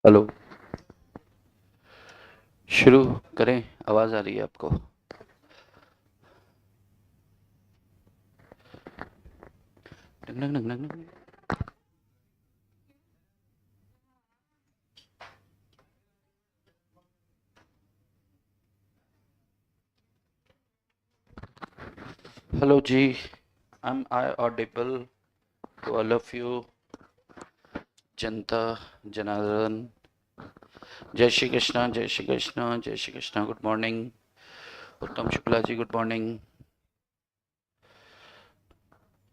Hello. शुरू करें? आवाज आ रही है आपको? डंग डंग डंग डंग डंग। हेलो जी, I audible to all of you? जनता जनार्दन, जय श्री कृष्णा, जय श्री कृष्णा, जय श्री कृष्णा। गुड मॉर्निंग उत्तम शुक्ला जी, गुड मॉर्निंग।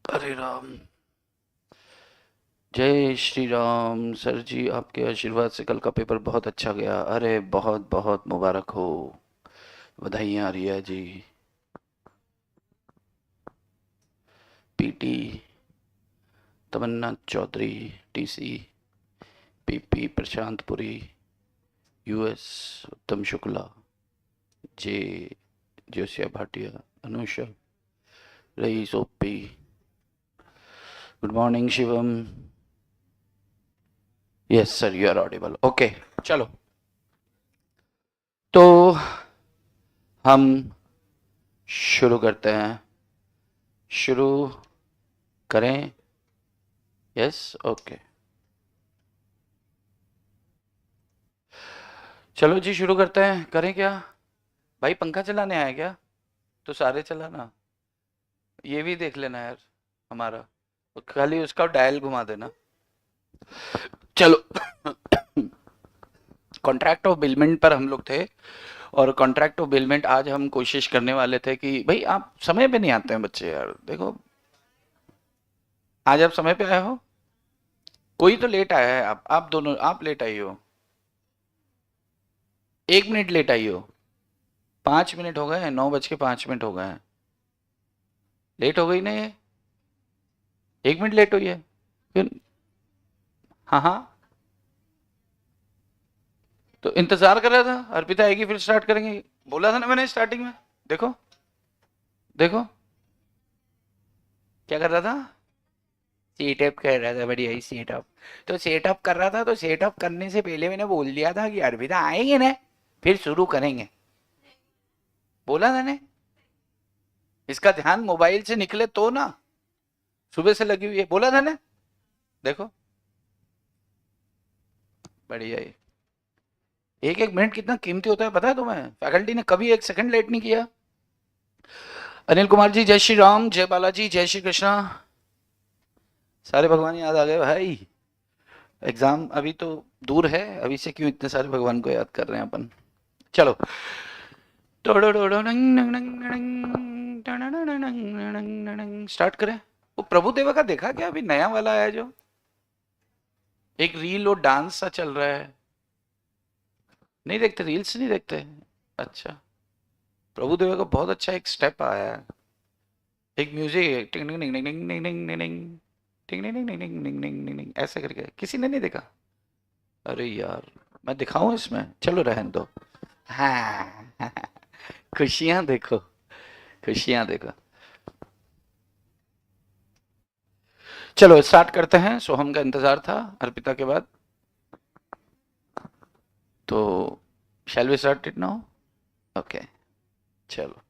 हरे राम, जय श्री राम। सर जी, आपके आशीर्वाद से कल का पेपर बहुत अच्छा गया। अरे बहुत बहुत मुबारक हो, बधाइयाँ Riya ji. PT Tamanna Chaudhary, TC PP Prashantpuri, US Uttam Shukla, J Joshiya Bhatia, Anusha, Rais OP, good morning Shivam. Yes sir, you are audible. Okay, चलो तो हम शुरू करते हैं। शुरू करें? Yes, okay. चलो जी, शुरू करते हैं। करें क्या भाई? पंखा चलाने आया क्या? तो सारे चलाना, ये भी देख लेना यार हमारा, खाली उसका डायल घुमा देना। चलो कॉन्ट्रैक्ट ऑफ बिलमेंट पर हम लोग थे, और कॉन्ट्रैक्ट ऑफ बिलमेंट आज हम कोशिश करने वाले थे कि भाई आप समय पे नहीं आते हैं बच्चे यार। देखो, आज आप समय पे आए हो, कोई तो लेट आया है। आप दोनों, आप लेट आई हो, 1 मिनट लेट आई हो। 5 मिनट हो गए हैं, 9:05 हो गए हैं। लेट हो गई ना ये, 1 मिनट लेट हुई है। क्यों? हाँ हाँ, तो इंतजार कर रहा था, अर्पिता आएगी फिर स्टार्ट करेंगे। बोला था ना मैंने स्टार्टिंग में। देखो देखो, क्या कर रहा था? सेटअप कर रहा था, बढ़िया ही सेटअप। तो सेटअप कर रहा था, तो सेटअप करने से पहले मैंने बोल दिया था कि अर्पिता आएंगे ना, फिर शुरू करेंगे। बोला था ना, इसका ध्यान मोबाइल से निकले तो ना, सुबह से लगी हुई है। बोला था ना, देखो बढ़िया ही। एक एक मिनट कितना कीमती होता है पता है तुम्हें? फैकल्टी ने कभी 1 सेकंड लेट नहीं किया। अनिल कुमार जी, जय श्री राम, जय बालाजी, जय श्री कृष्णा। सारे भगवान याद आ गए भाई। एग्जाम अभी तो दूर है, अभी से क्यों इतने सारे भगवान को याद कर रहे हैं अपन। चलो, स्टार्ट करें। वो प्रभुदेवा का देखा क्या? अभी नया वाला आया जो, एक रील और डांस सा चल रहा है। नहीं देखते रील्स? नहीं देखते? अच्छा, प्रभुदेवा का बहुत अच्छा एक स्टेप आया है, एक म्यूजिक है, टिंग टिंग टिंग टिंग टिंग टिंग टिंग टिंग टिंग टिंग टिंग टिंग टिंग टिंग टिंग टिंग टिंग, ऐसे करके। किसी ने नहीं देखा? अरे यार, मैं दिखाऊं इसमें? चलो रहने दो। हाँ खुशियां देखो, खुशियां देखो। चलो स्टार्ट करते हैं। सोहम का इंतजार था अर्पिता के बाद, तो shall we start it now? Okay, चलो।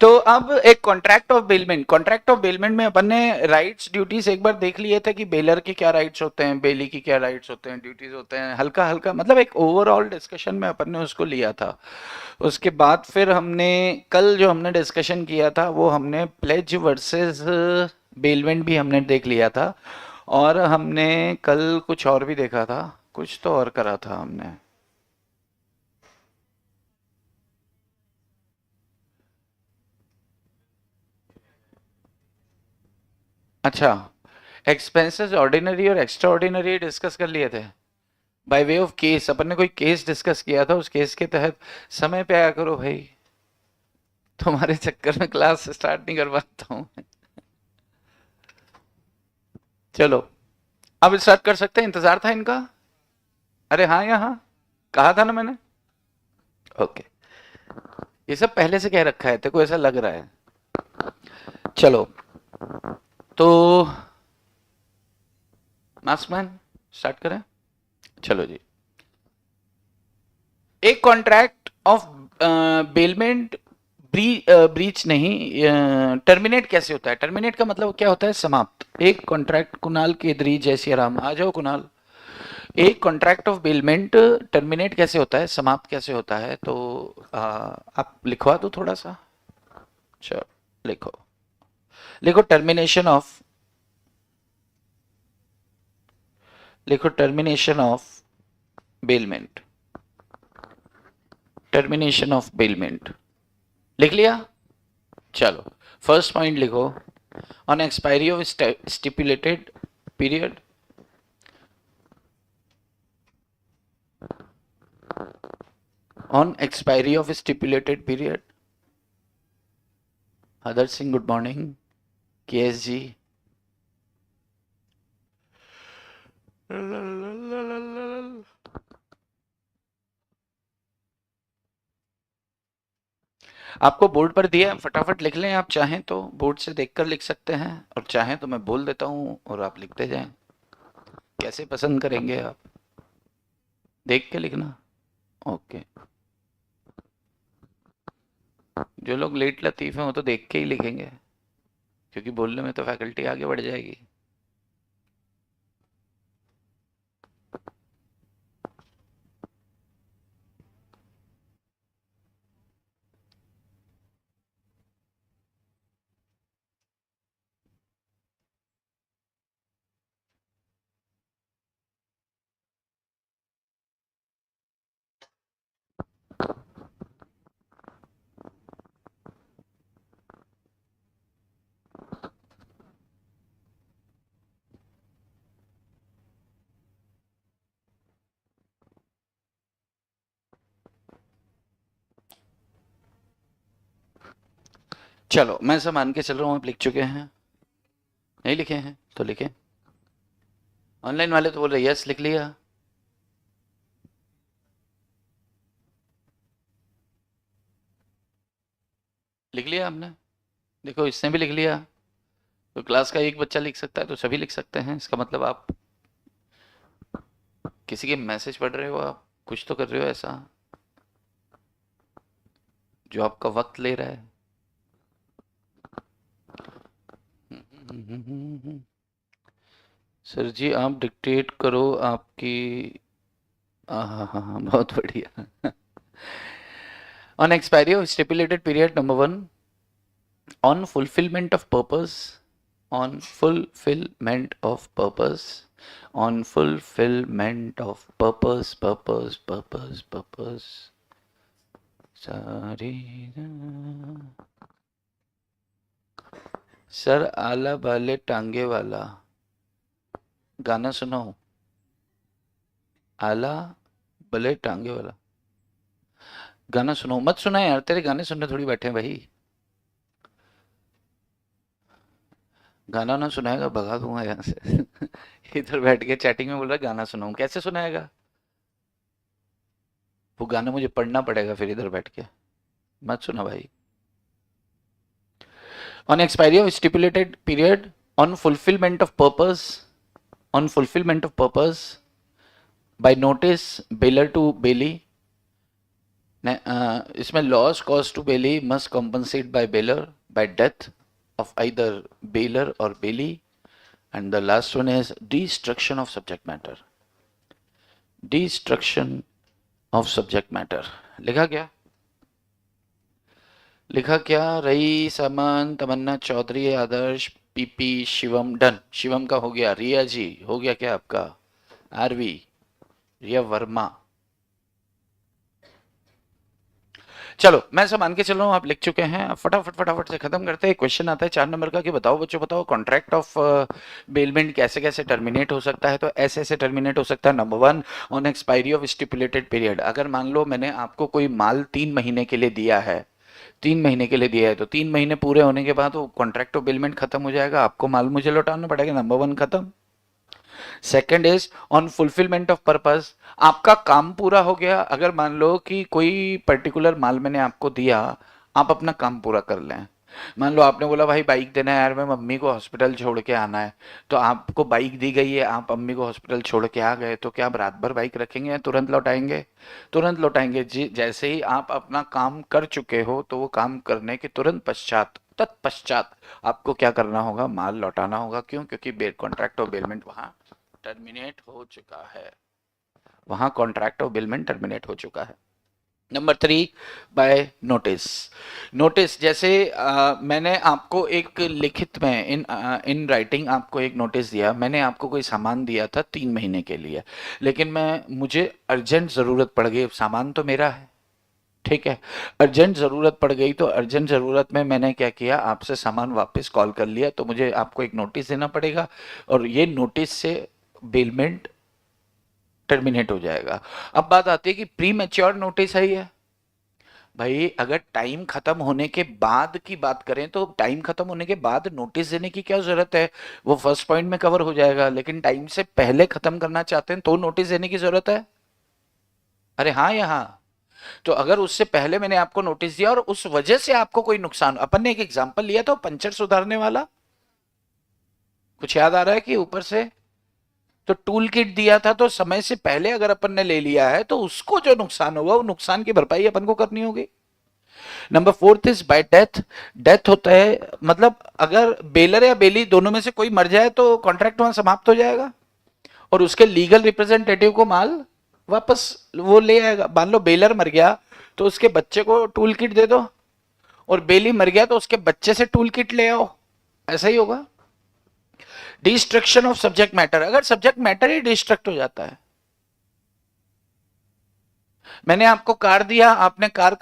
तो अब एक contract of bailment, contract of bailment में अपन ने राइट्स ड्यूटीज एक बार देख लिए थे कि बेलर के क्या राइट्स होते हैं, बेली की क्या राइट्स होते हैं, ड्यूटीज होते हैं। हल्का हल्का मतलब एक ओवरऑल डिस्कशन में अपन ने उसको लिया था। उसके बाद फिर हमने कल जो हमने डिस्कशन किया था, वो हमने प्लेज वर्सेस बेलमेंट भी हमने देख लिया था। और हमने कल कुछ और भी देखा था, कुछ तो और करा था हमने। अच्छा, एक्सपेंसेस ऑर्डिनरी और एक्स्ट्रा ऑर्डिनरी डिस्कस कर लिए थे बाय वे ऑफ केस। अपन ने कोई केस डिस्कस किया था, उस केस के तहत समय पे आया करो भाई, तुम्हारे चक्कर में क्लास स्टार्ट नहीं कर पाता हूँ। चलो अब स्टार्ट कर सकते हैं, इंतजार था इनका। अरे हाँ या हाँ, कहा था ना मैंने। ओके, ये सब पहले से कह रखा है, तेरे को ऐसा लग रहा है। चलो तो मास्कमैन स्टार्ट करें। चलो जी, एक कॉन्ट्रैक्ट ऑफ बेलमेंट ब्रीच नहीं, टर्मिनेट कैसे होता है? टर्मिनेट का मतलब क्या होता है? समाप्त। एक कॉन्ट्रैक्ट, कुणाल केदरी, जय श्री राम, आ जाओ कुणाल। एक कॉन्ट्रैक्ट ऑफ बेलमेंट टर्मिनेट कैसे होता है? समाप्त कैसे होता है? तो आप लिखवा दो थोड़ा सा। चलो लिखो, लिखो टर्मिनेशन ऑफ, लिखो termination of bailment, termination of bailment. लिख लिया? चलो फर्स्ट पॉइंट लिखो, on expiry of stipulated period, on expiry of stipulated period. Adarsh Singh good morning, KS ji. आपको बोर्ड पर दिया है, फटाफट लिख लें। आप चाहें तो बोर्ड से देखकर लिख सकते हैं, और चाहें तो मैं बोल देता हूं और आप लिखते जाएं। कैसे पसंद करेंगे आप? देख के लिखना। ओके, जो लोग लेट लतीफ हैं वो तो देख के ही लिखेंगे, क्योंकि बोलने में तो फैकल्टी आगे बढ़ जाएगी। चलो मैं सब मान के चल रहा हूँ आप लिख चुके हैं। नहीं लिखे हैं तो लिखें। ऑनलाइन वाले तो बोल रहे यस लिख लिया। लिख लिया आपने? देखो इसने भी लिख लिया। तो क्लास का एक बच्चा लिख सकता है तो सभी लिख सकते हैं। इसका मतलब आप किसी के मैसेज पढ़ रहे हो, आप कुछ तो कर रहे हो ऐसा जो आपका वक्त ले रहा है। सर जी आप डिक्टेट करो आपकी। हाँ हाँ हाँ बहुत बढ़िया। On expiry of stipulated period number 1, on fulfillment of purpose, on fulfillment of purpose, on fulfillment of purpose, सारी सर आला बाले टांगे वाला गाना सुनाओ। आला बले टांगे वाला गाना सुनाओ। मत सुनाए यार, तेरे गाने सुनने थोड़ी बैठे हैं भाई। गाना ना सुनाएगा भगा दूंगा यहाँ से। इधर बैठ के चैटिंग में बोल रहा है गाना सुनाऊं, कैसे सुनाएगा? वो गाना मुझे पढ़ना पड़ेगा फिर इधर बैठ के। मत सुना भाई। On expiry of stipulated period, on fulfilment of purpose, on fulfilment of purpose by notice bailor to bailee. इसमें loss cause to bailee must compensate by bailor by death of either baler or bailey, and the last one is destruction of subject matter, destruction of subject matter। लिखा क्या? लिखा क्या? रई, समन, तमन्ना चौधरी, आदर्श, PP, Shivam. Done. Shivam का हो गया। रिया जी हो गया क्या आपका? आरवी, रिया वर्मा। चलो मैं सब मान के चल रहा हूँ आप लिख चुके हैं। अब फटाफट फटाफट से खत्म करते हैं। क्वेश्चन आता है 4 नंबर का कि बताओ बच्चों बताओ कॉन्ट्रैक्ट ऑफ बेलमेंट कैसे कैसे टर्मिनेट हो सकता है? तो ऐसे ऐसे टर्मिनेट हो सकता है। Number 1, on expiry of stipulated period. अगर मान लो मैंने आपको कोई माल 3 महीने के लिए दिया है, 3 महीने के लिए दिया है, तो 3 महीने पूरे होने के बाद वो कॉन्ट्रैक्ट ऑफ बेलमेंट खत्म हो जाएगा, आपको माल मुझे लौटाना पड़ेगा। नंबर 1 खत्म। Second is on fulfilment of purpose. आपका काम पूरा हो गया। अगर मान लो कि कोई पर्टिकुलर माल मैंने आपको दिया, आप अपना काम पूरा कर लें, मान लो आपने बोला भाई बाइक देना है यार, मैं मम्मी को हॉस्पिटल छोड़ के आना है, तो आपको बाइक दी गई है, आप मम्मी को हॉस्पिटल छोड़ के आ गए, तो क्या आप रात भर बाइक रखेंगे या तुरंत लौटाएंगे? तुरंत लौटाएंगे जी। जैसे ही आप अपना काम कर चुके हो तो वो काम करने के तुरंत पश्चात, तत्पश्चात आपको क्या करना होगा? माल लौटाना होगा। क्यों? क्योंकि बेल कॉन्ट्रैक्ट ऑफ बेलमेंट वहां टर्मिनेट हो चुका है, वहां कॉन्ट्रैक्ट ऑफ बेलमेंट टर्मिनेट हो चुका है। Number 3, bye notice. नोटिस जैसे मैंने आपको एक लिखित में इन राइटिंग आपको एक नोटिस दिया, मैंने आपको कोई सामान दिया था 3 महीने के लिए, लेकिन मुझे अर्जेंट ज़रूरत पड़ गई, सामान तो मेरा है, ठीक है, अर्जेंट ज़रूरत पड़ गई, तो अर्जेंट ज़रूरत में मैंने क्या किया, आपसे सामान वापस कॉल कर लिया, तो मुझे आपको एक नोटिस देना पड़ेगा, और ये नोटिस से बेलमेंट टर्मिनेट हो जाएगा। अब बात आती है कि प्री मैच्योर नोटिस है ये। भाई अगर टाइम खत्म होने के बाद की बात करें तो टाइम खत्म होने के बाद नोटिस देने की क्या जरूरत है? वो फर्स्ट पॉइंट में कवर हो जाएगा, लेकिन टाइम से पहले खत्म करना चाहते हैं तो नोटिस देने की जरूरत है। अरे हाँ या हाँ? तो अगर उससे पहले मैंने आपको नोटिस दिया और उस वजह से आपको कोई नुकसान, अपन ने एक एग्जांपल लिया था पंचर सुधारने वाला, कुछ याद आ रहा है कि ऊपर से? तो टूल किट दिया था, तो समय से पहले अगर अपन ने ले लिया है तो उसको जो नुकसान होगा वो नुकसान की भरपाई अपन को करनी होगी। Number 4 is by death. Death होता है मतलब अगर बेलर या बेली दोनों में से कोई मर जाए तो कॉन्ट्रैक्ट वहां समाप्त हो जाएगा और उसके लीगल रिप्रेजेंटेटिव को माल वापस वो ले आएगा। मान लो बेलर मर गया तो उसके बच्चे को टूल किट दे दो, और बेली मर गया तो उसके बच्चे से टूल किट ले आओ, ऐसा ही होगा। डिस्ट्रक्शन ऑफ सब्जेक्ट मैटर, अगर सब्जेक्ट मैटर ही डिस्ट्रक्ट हो जाता है, मैंने आपको कार दिया, आपने कार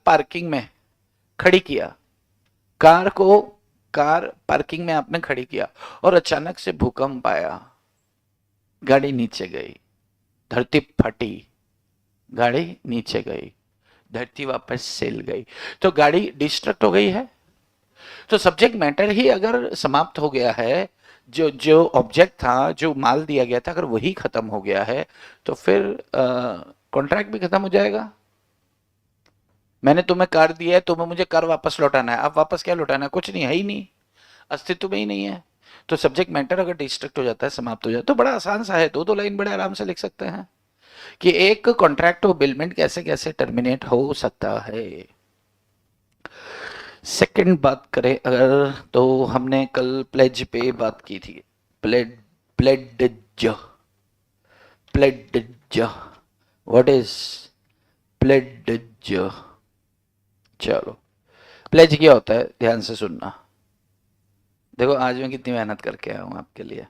पार्किंग में खड़ी किया, कार को कार पार्किंग में आपने खड़ी किया और अचानक से भूकंप आया, गाड़ी नीचे गई, धरती फटी, गाड़ी नीचे गई, धरती वापस सिल गई, तो गाड़ी डिस्ट्रक्ट हो गई है। तो सब्जेक्ट मैटर ही अगर समाप्त हो गया है, जो जो ऑब्जेक्ट था, जो माल दिया गया था, अगर वही खत्म हो गया है तो फिर कॉन्ट्रैक्ट भी खत्म हो जाएगा। मैंने तुम्हें कार दिया है, तुम्हें मुझे कार वापस लौटाना है, अब वापस क्या लौटाना है? कुछ नहीं है ही नहीं, अस्तित्व में ही नहीं है। तो सब्जेक्ट मैटर अगर डिस्ट्रक्ट हो जाता है, समाप्त हो जाता है, तो बड़ा आसान सा है, दो दो लाइन बड़े आराम से लिख सकते हैं कि एक कॉन्ट्रैक्ट ऑफ बिलमेंट कैसे कैसे टर्मिनेट हो सकता है। सेकंड बात करें अगर, तो हमने कल प्लेज पे बात की थी। Pled pledge pledge what is pledge? चलो, प्लेज क्या होता है ध्यान से सुनना। देखो आज मैं कितनी मेहनत करके आया हूं आपके लिए,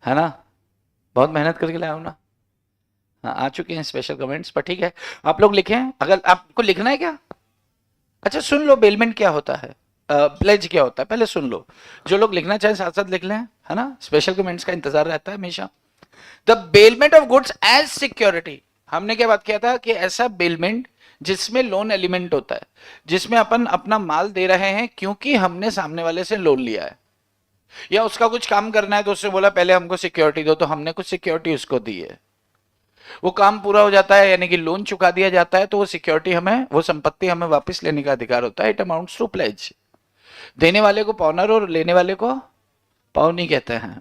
है ना? बहुत मेहनत करके लाया हूं ना? हाँ आ चुके हैं स्पेशल कमेंट्स पर, ठीक है। आप लोग लिखें, अगर आपको लिखना है क्या? अच्छा सुन लो, बेलमेंट क्या होता है, प्लेज क्या होता है, पहले सुन लो। जो लोग लिखना चाहें साथ साथ लिख लें, है ना? स्पेशल कमेंट्स का इंतजार रहता है हमेशा। The bailment of goods as security, हमने क्या बात किया था कि ऐसा बेलमेंट जिसमें लोन एलिमेंट होता है, जिसमें अपन अपना माल दे रहे हैं क्योंकि हमने सामने वाले से लोन लिया है, या उसका कुछ काम करना है तो उससे बोला पहले हमको सिक्योरिटी दो, तो हमने कुछ सिक्योरिटी उसको दी है, वो काम पूरा हो जाता है यानी कि लोन चुका दिया जाता है, तो वो सिक्योरिटी हमें, वो संपत्ति हमें वापस लेने का अधिकार होता है। It amounts to pledge. देने वाले को पाउनर और लेने वाले को पाउनी कहते हैं।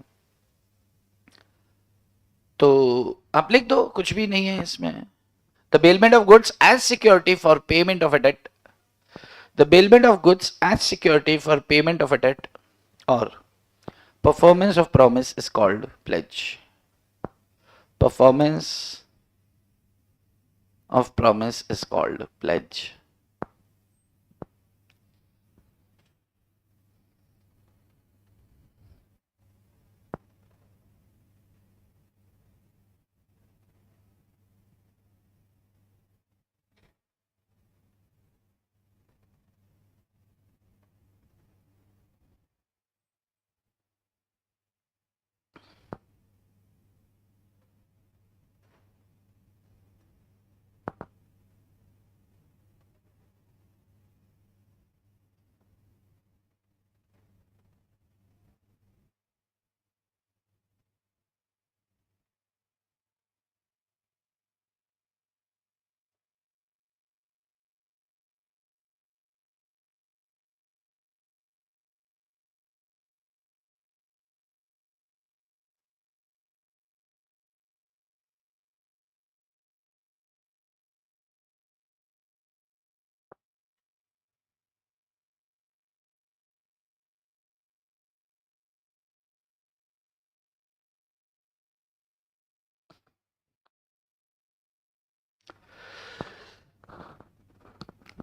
तो आप लिख दो, कुछ भी नहीं है इसमें। The bailment of goods as security for payment of a debt, the bailment of goods as security for payment of a debt और performance of promise is called pledge. Performance of promise is called pledge.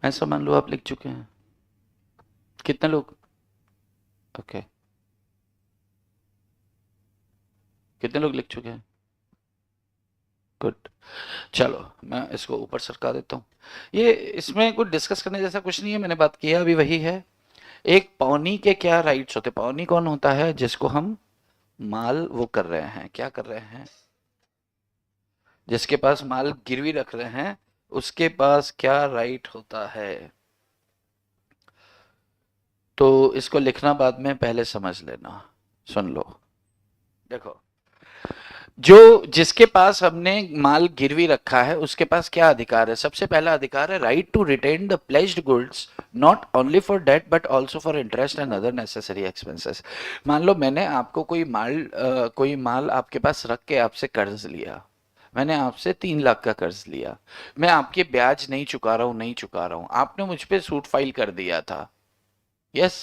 ऐसा मान लो आप लिख चुके हैं। कितने लोग? Okay, कितने लोग लिख चुके हैं? गुड। चलो मैं इसको ऊपर सरका देता हूँ। ये इसमें कुछ डिस्कस करने जैसा कुछ नहीं है, मैंने बात किया अभी वही है। एक पौनी के क्या राइट्स होते? पौनी कौन होता है? जिसको हम माल वो कर रहे हैं, क्या कर रहे हैं, जिसके पास माल गिरवी रख रहे हैं, उसके पास क्या राइट होता है? तो इसको लिखना बाद में, पहले समझ लेना। सुन लो, देखो, जो जिसके पास हमने माल गिरवी रखा है उसके पास क्या अधिकार है? सबसे पहला अधिकार है right to retain the pledged goods not only for debt but also for interest and other necessary expenses. मान लो मैंने आपको कोई माल आपके पास रख के आपसे कर्ज लिया, मैंने आपसे 3 लाख का कर्ज लिया, मैं आपके ब्याज नहीं चुका रहा हूं, नहीं चुका रहा हूं, आपने मुझ पे सूट फाइल कर दिया था। यस।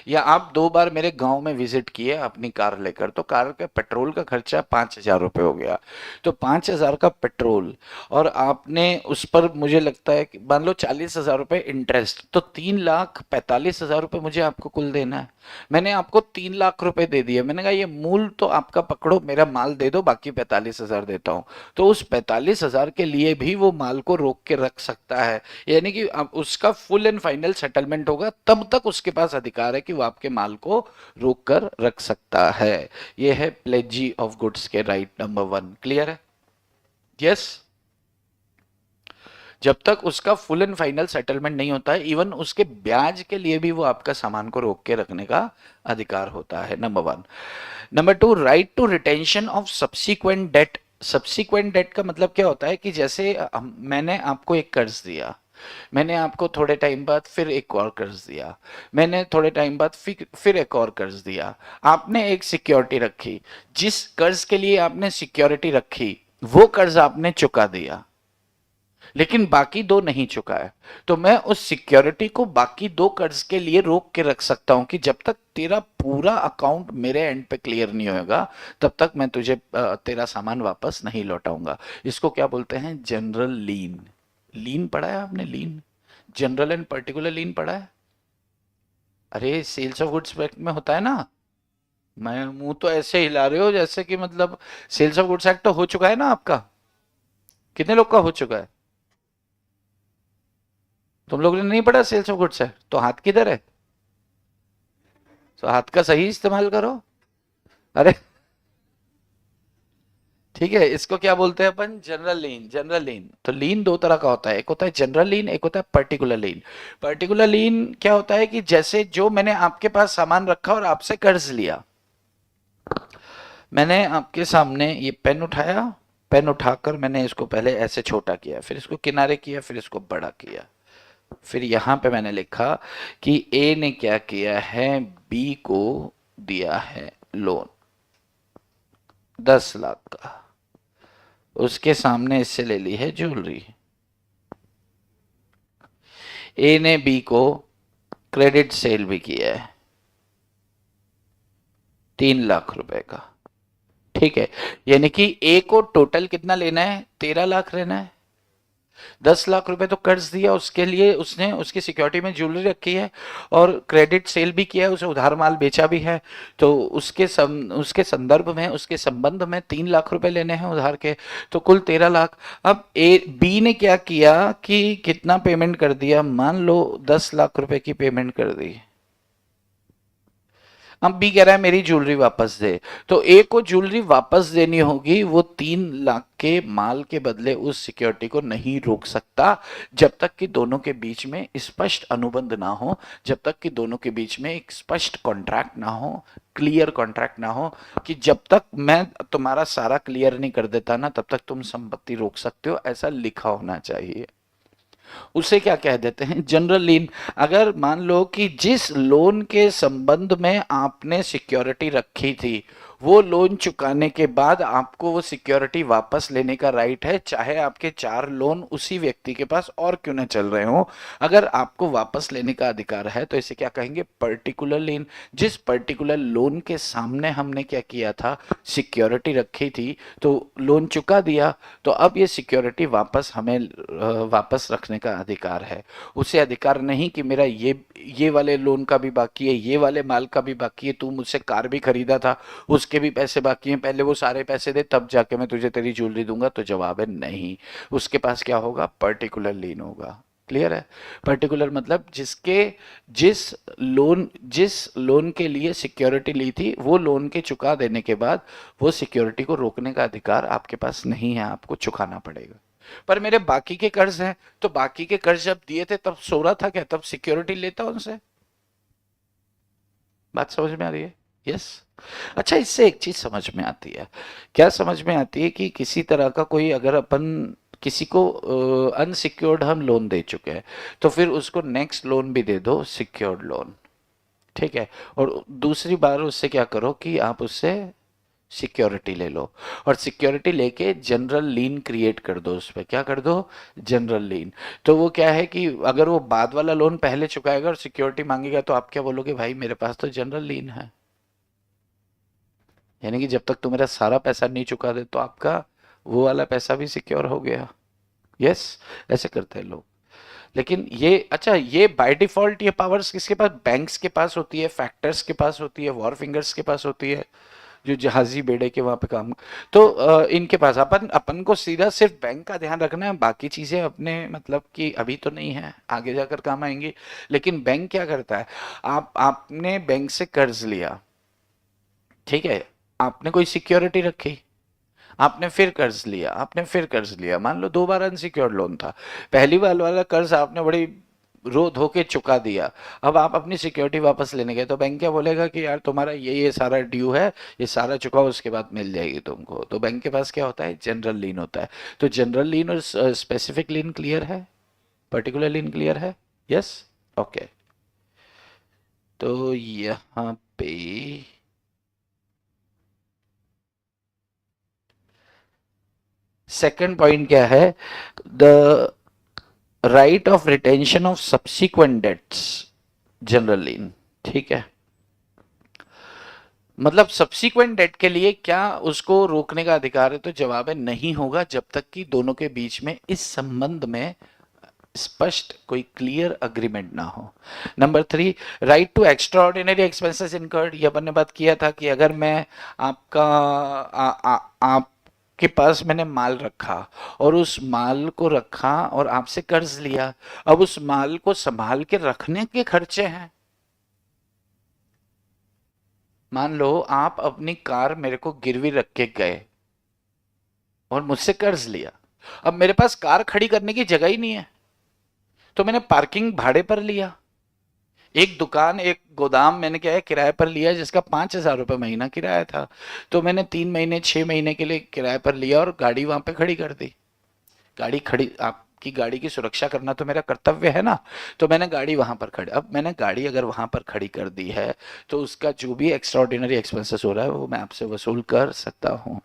या आप 2 बार मेरे गांव में विजिट किए अपनी कार लेकर, तो कार के पेट्रोल का खर्चा 5,000 रुपये हो गया। तो 5,000 का पेट्रोल, और आपने उस पर मुझे लगता है कि मान लो 40,000 रुपये इंटरेस्ट, तो 3,45,000 रुपये मुझे आपको कुल देना है। मैंने आपको 3 लाख रुपए दे दिए, मैंने कहा ये मूल तो आपका पकड़ो, मेरा माल दे दो, बाकी 45,000 देता हूँ। तो उस 45,000 के लिए भी वो माल को रोक के रख सकता है, यानी कि अब उसका फुल एंड फाइनल सेटलमेंट होगा तब तक उसके पास अधिकार है कि वो आपके माल को रोक कर रख सकता है। ये है प्लेजी ऑफ गुड्स के राइट नंबर 1। क्लियर है? यस। जब तक उसका फुल एंड फाइनल सेटलमेंट नहीं होता है, इवन उसके ब्याज के लिए भी वो आपका सामान को रोक के रखने का अधिकार होता है। Number 1। Number 2, right to retention of subsequent debt. Subsequent debt का मतलब क्या होता है कि जैसे मैंने आपको एक कर्ज दिया, मैंने आपको थोड़े टाइम बाद फिर एक और कर्ज दिया, मैंने थोड़े टाइम बाद फिर एक और कर्ज दिया, आपने एक सिक्योरिटी रखी, जिस कर्ज के लिए आपने सिक्योरिटी रखी वो कर्ज आपने चुका दिया, लेकिन बाकी 2 नहीं चुका है, तो मैं उस सिक्योरिटी को बाकी 2 कर्ज के लिए रोक के रख सकता हूं कि जब तक तेरा पूरा अकाउंट मेरे एंड पे क्लियर नहीं होगा तब तक मैं तुझे तेरा सामान वापस नहीं लौटाऊंगा। इसको क्या बोलते हैं? जनरल लीन। लीन पढ़ा है आपने? लीन, जनरल एंड पर्टिकुलर लीन पढ़ा है? अरे सेल्स ऑफ गुड्स एक्ट में होता है ना। मैं मुंह तो ऐसे हिला रहे हो जैसे कि मतलब सेल्स ऑफ गुड्स एक्ट तो हो चुका है ना आपका। कितने लोग का हो चुका है? तुम लोगों ने नहीं पढ़ा सेल्स ऑफ गुड्स एक्ट? तो हाथ किधर है? तो हाथ का सही इस्तेमाल करो। अरे ठीक है, इसको क्या बोलते हैं अपन? जनरल लीन। जनरल लीन, तो लीन 2 तरह का होता है, एक होता है जनरल लीन, एक होता है पर्टिकुलर लीन। पर्टिकुलर लीन क्या होता है कि जैसे जो मैंने आपके पास सामान रखा और आपसे कर्ज लिया, मैंने आपके सामने ये पेन उठाया, पेन उठाकर मैंने इसको पहले ऐसे छोटा किया, फिर इसको किनारे किया, फिर इसको बड़ा किया, फिर यहां पे मैंने लिखा कि ए ने क्या किया है, बी को दिया है लोन 10 लाख का, उसके सामने इससे ले ली है ज्वेलरी। ए ने बी को क्रेडिट सेल भी किया है 3 लाख रुपए का। ठीक है, यानी कि ए को टोटल कितना लेना है? 13 लाख लेना है। 10 लाख रुपए तो कर्ज दिया, उसके लिए उसने उसकी सिक्योरिटी में ज्वेलरी रखी है और क्रेडिट सेल भी किया है, उसे उधार माल बेचा भी है, तो उसके संदर्भ में, उसके संबंध में 3 लाख रुपए लेने हैं उधार के, तो कुल 13 लाख। अब ए बी ने क्या किया कि कितना पेमेंट कर दिया? मान लो 10 लाख रुपए की पेमेंट कर दी। अब बी कह रहा है मेरी ज्वेलरी वापस दे, तो ए को ज्वेलरी वापस देनी होगी, वो 3 लाख के माल के बदले उस सिक्योरिटी को नहीं रोक सकता जब तक कि दोनों के बीच में स्पष्ट अनुबंध ना हो, जब तक कि दोनों के बीच में एक स्पष्ट कॉन्ट्रैक्ट ना हो, क्लियर कॉन्ट्रैक्ट ना हो कि जब तक मैं तुम्हारा सारा क्लियर नहीं कर देता ना तब तक तुम संपत्ति रोक सकते हो, ऐसा लिखा होना चाहिए। उसे क्या कह देते हैं? जनरल लीन। अगर मान लो कि जिस लोन के संबंध में आपने सिक्योरिटी रखी थी वो लोन चुकाने के बाद आपको वो सिक्योरिटी वापस लेने का राइट है, चाहे आपके 4 लोन उसी व्यक्ति के पास और क्यों ना चल रहे हो। अगर आपको वापस लेने का अधिकार है तो इसे क्या कहेंगे, पर्टिकुलर लेन। जिस पर्टिकुलर लोन के सामने हमने क्या किया था, सिक्योरिटी रखी थी, तो लोन चुका दिया, तो अब ये सिक्योरिटी वापस हमें वापस रखने का अधिकार है। उसे अधिकार नहीं कि मेरा ये वाले लोन का भी बाकी है, ये वाले माल का भी बाकी है, तू मुझसे कार भी खरीदा था उसके भी पैसे बाकी हैं, पहले वो सारे पैसे दे तब जाके मैं तुझे तेरी ज्वेलरी दूंगा। तो जवाब है नहीं। उसके पास क्या होगा, पर्टिकुलर लीन होगा। क्लियर है। पर्टिकुलर मतलब जिस लोन के लिए सिक्योरिटी ली थी, वो लोन के चुका देने के बाद वो सिक्योरिटी को रोकने का अधिकार आपके पास नहीं है, आपको चुकाना पड़ेगा। पर मेरे बाकी के कर्ज हैं, तो बाकी के कर्ज जब दिए थे तब सो रहा था क्या, तब सिक्योरिटी लेता उनसे। बात समझ में आ रही है? यस। अच्छा, इससे एक चीज समझ में आती है। क्या समझ में आती है कि किसी तरह का कोई, अगर अपन किसी को अनसिक्योर्ड हम लोन दे चुके हैं, तो फिर उसको नेक्स्ट लोन भी दे दो सिक्योर्ड लोन, ठीक है। और दूसरी बार उससे क्या करो कि आप उससे सिक्योरिटी ले लो, और सिक्योरिटी लेके जनरल लीन क्रिएट कर दो उस पर। क्या कर दो, जनरल लीन। तो वो क्या है कि अगर वो बाद वाला लोन पहले चुकाएगा और सिक्योरिटी मांगेगा, तो आप क्या बोलोगे, भाई मेरे पास तो जनरल लीन है। यानी कि जब तक तू मेरा सारा पैसा नहीं चुका दे तो आपका वो वाला पैसा भी सिक्योर हो गया। यस, ऐसे करते हैं लोग। लेकिन ये, अच्छा, ये बाय डिफॉल्ट ये पावर्स किसके पास, बैंक्स के पास होती है, फैक्टर्स के पास होती है, वॉर फिंगर्स के पास होती है, जो जहाजी बेड़े के वहां पे काम। तो इनके पास अपन अपन को सीधा सिर्फ बैंक का ध्यान रखना है, बाकी चीजें अपने मतलब कि अभी तो नहीं है, आगे जाकर काम आएंगी। लेकिन बैंक क्या करता है, आपने बैंक से कर्ज लिया, ठीक है, आपने कोई सिक्योरिटी रखी, आपने फिर कर्ज लिया, आपने फिर कर्ज लिया, मान लो 2 बार अनसिक्योर्ड लोन था। पहली बार वाला कर्ज आपने बड़ी रो धो के चुका दिया, अब आप अपनी सिक्योरिटी वापस लेने गए, तो बैंक क्या बोलेगा कि यार तुम्हारा ये सारा ड्यू है, ये सारा चुकाओ, उसके बाद मिल जाएगी तुमको। तो बैंक के पास क्या होता है, जनरल लीन होता है। तो जनरल लीन और स्पेसिफिक लीन क्लियर है, पर्टिकुलर लीन क्लियर है। Yes, okay. तो यहाँ पे सेकंड पॉइंट क्या है, the right of retention of subsequent debts, general lien, ठीक है। मतलब सब्सिक्वेंट डेट के लिए क्या उसको रोकने का अधिकार है, तो जवाब है नहीं होगा, जब तक कि दोनों के बीच में इस संबंध में स्पष्ट कोई क्लियर अग्रीमेंट ना हो। Number 3, right to extraordinary expenses incurred. ये अपन ने बात किया था कि अगर मैं आपका आप के पास मैंने माल रखा और उस माल को रखा और आपसे कर्ज लिया, अब उस माल को संभाल के रखने के खर्चे हैं। मान लो आप अपनी कार मेरे को गिरवी रख के गए और मुझसे कर्ज लिया, अब मेरे पास कार खड़ी करने की जगह ही नहीं है, तो मैंने पार्किंग भाड़े पर लिया। एक दुकान, एक गोदाम मैंने क्या है किराए पर लिया, जिसका 5,000 रुपये महीना किराया था। तो मैंने 3 महीने 6 महीने के लिए किराए पर लिया और गाड़ी वहां पे खड़ी कर दी। गाड़ी खड़ी, आपकी गाड़ी की सुरक्षा करना तो मेरा कर्तव्य है ना। तो मैंने गाड़ी वहां पर खड़ी, अब मैंने गाड़ी अगर वहां पर खड़ी कर दी है, तो उसका जो भी एक्स्ट्रा ऑर्डिनरी एक्सपेंसेस हो रहा है वो मैं आपसे वसूल कर सकता हूं।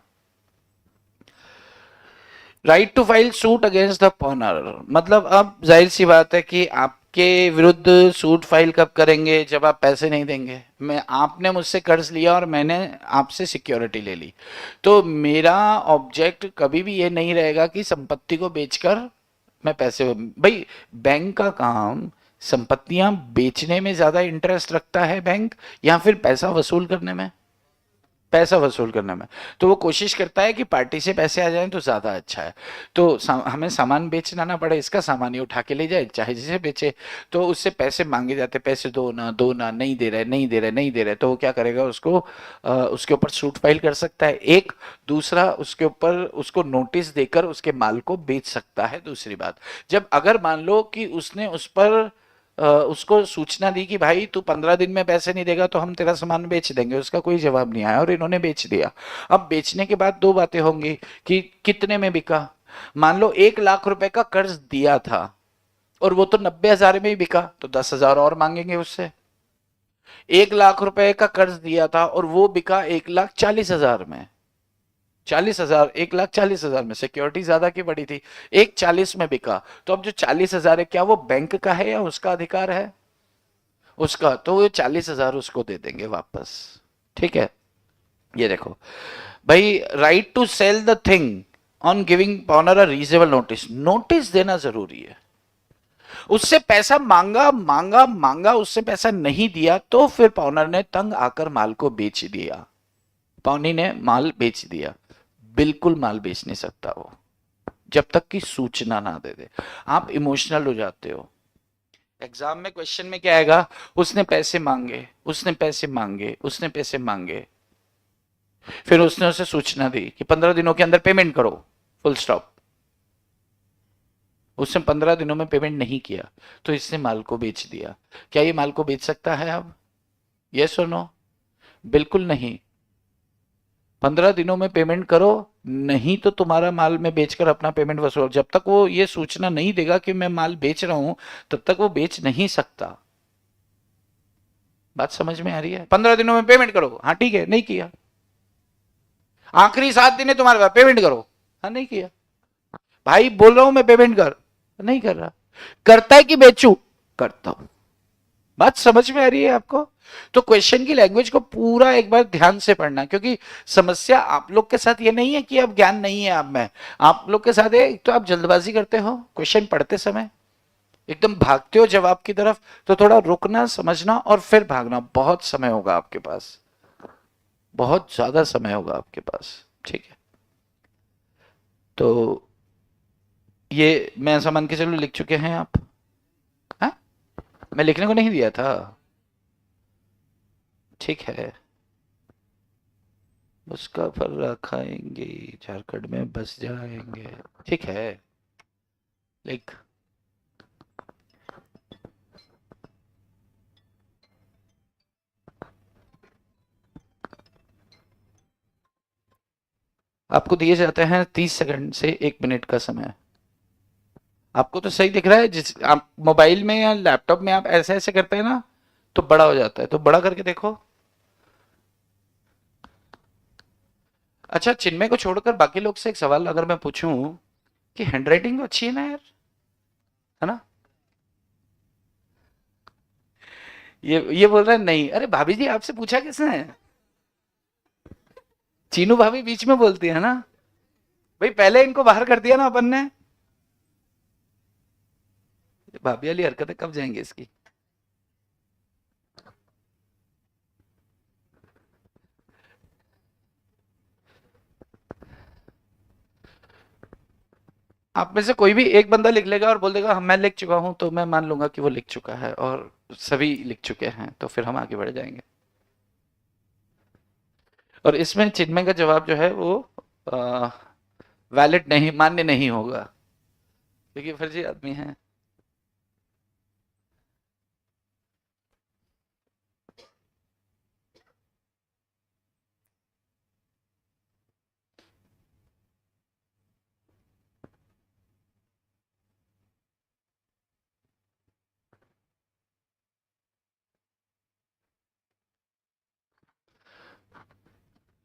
Right to file suit against the pawner, मतलब अब जाहिर सी बात है कि आपके विरुद्ध सूट फाइल कब करेंगे, जब आप पैसे नहीं देंगे। मैं, आपने मुझसे कर्ज लिया और मैंने आपसे सिक्योरिटी ले ली, तो मेरा ऑब्जेक्ट कभी भी ये नहीं रहेगा कि संपत्ति को बेचकर मैं पैसे, भाई बैंक का काम संपत्तियां बेचने में ज्यादा इंटरेस्ट रखता है बैंक, या फिर पैसा वसूल करने में, पैसा वसूल करने में। तो वो कोशिश करता है कि पार्टी से पैसे आ जाएं तो ज्यादा अच्छा है, तो हमें सामान बेचना ना पड़े, इसका सामान ही उठा के ले जाए चाहे जिसे बेचे। तो उससे पैसे मांगे जाते, पैसे दो ना दो ना, नहीं दे रहे नहीं दे रहे नहीं दे रहे, तो वो क्या करेगा, उसको उसके ऊपर सूट फाइल कर सकता है एक। दूसरा, उसके ऊपर उसको नोटिस देकर उसके माल को बेच सकता है। दूसरी बात, जब अगर मान लो कि उसने उस पर उसको सूचना दी कि भाई तू 15 दिन में पैसे नहीं देगा तो हम तेरा सामान बेच देंगे, उसका कोई जवाब नहीं आया और इन्होंने बेच दिया। अब बेचने के बाद 2 बातें होंगी कि कितने में बिका। मान लो 1,00,000 रुपए का कर्ज दिया था और वो तो 90,000 में ही बिका, तो 10,000 और मांगेंगे उससे। 1 लाख रुपए का कर्ज दिया था और वो बिका 1,40,000 में। 40,000, 1,40,000 में सिक्योरिटी ज्यादा की बड़ी थी, 1,40 में बिका। तो अब जो 40,000 है, क्या वो बैंक का है या उसका अधिकार है? उसका। तो वो 40,000 उसको दे देंगे वापस। ठीक है, ये देखो भाई, right to sell the thing on giving owner a reasonable notice. Notice देना जरूरी है। उससे पैसा मांगा मांगा मांगा, उससे पैसा नहीं दिया तो फिर पाउनर ने तंग आकर माल को बेच दिया। पाउनी ने माल बेच दिया। बिल्कुल माल बेच नहीं सकता वो, जब तक कि सूचना ना दे दे। आप इमोशनल हो जाते हो। एग्जाम में क्वेश्चन में क्या आएगा? उसने पैसे मांगे, उसने पैसे मांगे, उसने पैसे मांगे, फिर उसने उसे सूचना दी कि 15 दिनों के अंदर पेमेंट करो, फुल स्टॉप। उसने 15 दिनों में पेमेंट नहीं किया तो इसने माल को बेच दिया। क्या ये माल को बेच सकता है अब? यस और नो? बिल्कुल नहीं। 15 दिनों में पेमेंट करो, नहीं तो तुम्हारा माल में बेचकर अपना पेमेंट वसूल। जब तक वो ये सूचना नहीं देगा कि मैं माल बेच रहा हूं, तब तक वो बेच नहीं सकता। बात समझ में आ रही है? 15 दिनों में पेमेंट करो, हाँ ठीक है, नहीं किया। आखिरी 7 दिन है तुम्हारे पास, पेमेंट करो, हाँ नहीं किया। भाई बोल रहा हूं मैं पेमेंट कर, नहीं कर रहा। करता है कि बेचू? करता हूं। बात समझ में आ रही है आपको? तो क्वेश्चन की लैंग्वेज को पूरा एक बार ध्यान से पढ़ना, क्योंकि समस्या आप लोग के साथ ये नहीं है कि अब ज्ञान नहीं है आप में। आप लोग के साथ है, एक तो आप जल्दबाजी करते हो क्वेश्चन पढ़ते समय, एकदम भागते हो जवाब की तरफ। तो थोड़ा रुकना, समझना और फिर भागना। बहुत समय होगा आपके पास, बहुत ज्यादा समय होगा आपके पास। ठीक है, तो ये मैं ऐसा मान के चलो लिख चुके हैं आप? हाँ, मैं लिखने को नहीं दिया था। ठीक है, उसका फल खाएंगे, झारखंड में बस जाएंगे। ठीक है, लाइक आपको दिए जाते हैं 30 सेकंड से 1 मिनट का समय। आपको तो सही दिख रहा है? जिस आप मोबाइल में या लैपटॉप में आप ऐसे ऐसे करते हैं ना, तो बड़ा हो जाता है। तो बड़ा करके देखो। अच्छा, चिन्मय को छोड़कर बाकी लोग से एक सवाल अगर मैं पूछूं कि हैंडराइटिंग तो अच्छी है ना यार, है ना? ये बोल रहा है नहीं। अरे भाभी जी, आपसे पूछा किसने? चीनू भाभी बीच में बोलती है ना। भाई पहले इनको बाहर कर दिया ना अपन ने। भाभी वाली हरकतें कब जाएंगी इसकी? आप में से कोई भी एक बंदा लिख लेगा और बोल देगा हाँ मैं लिख चुका हूं, तो मैं मान लूंगा कि वो लिख चुका है और सभी लिख चुके हैं, तो फिर हम आगे बढ़ जाएंगे। और इसमें चिन्मय का जवाब जो है वो वैलिड नहीं, मान्य नहीं होगा, क्योंकि फर्जी आदमी है।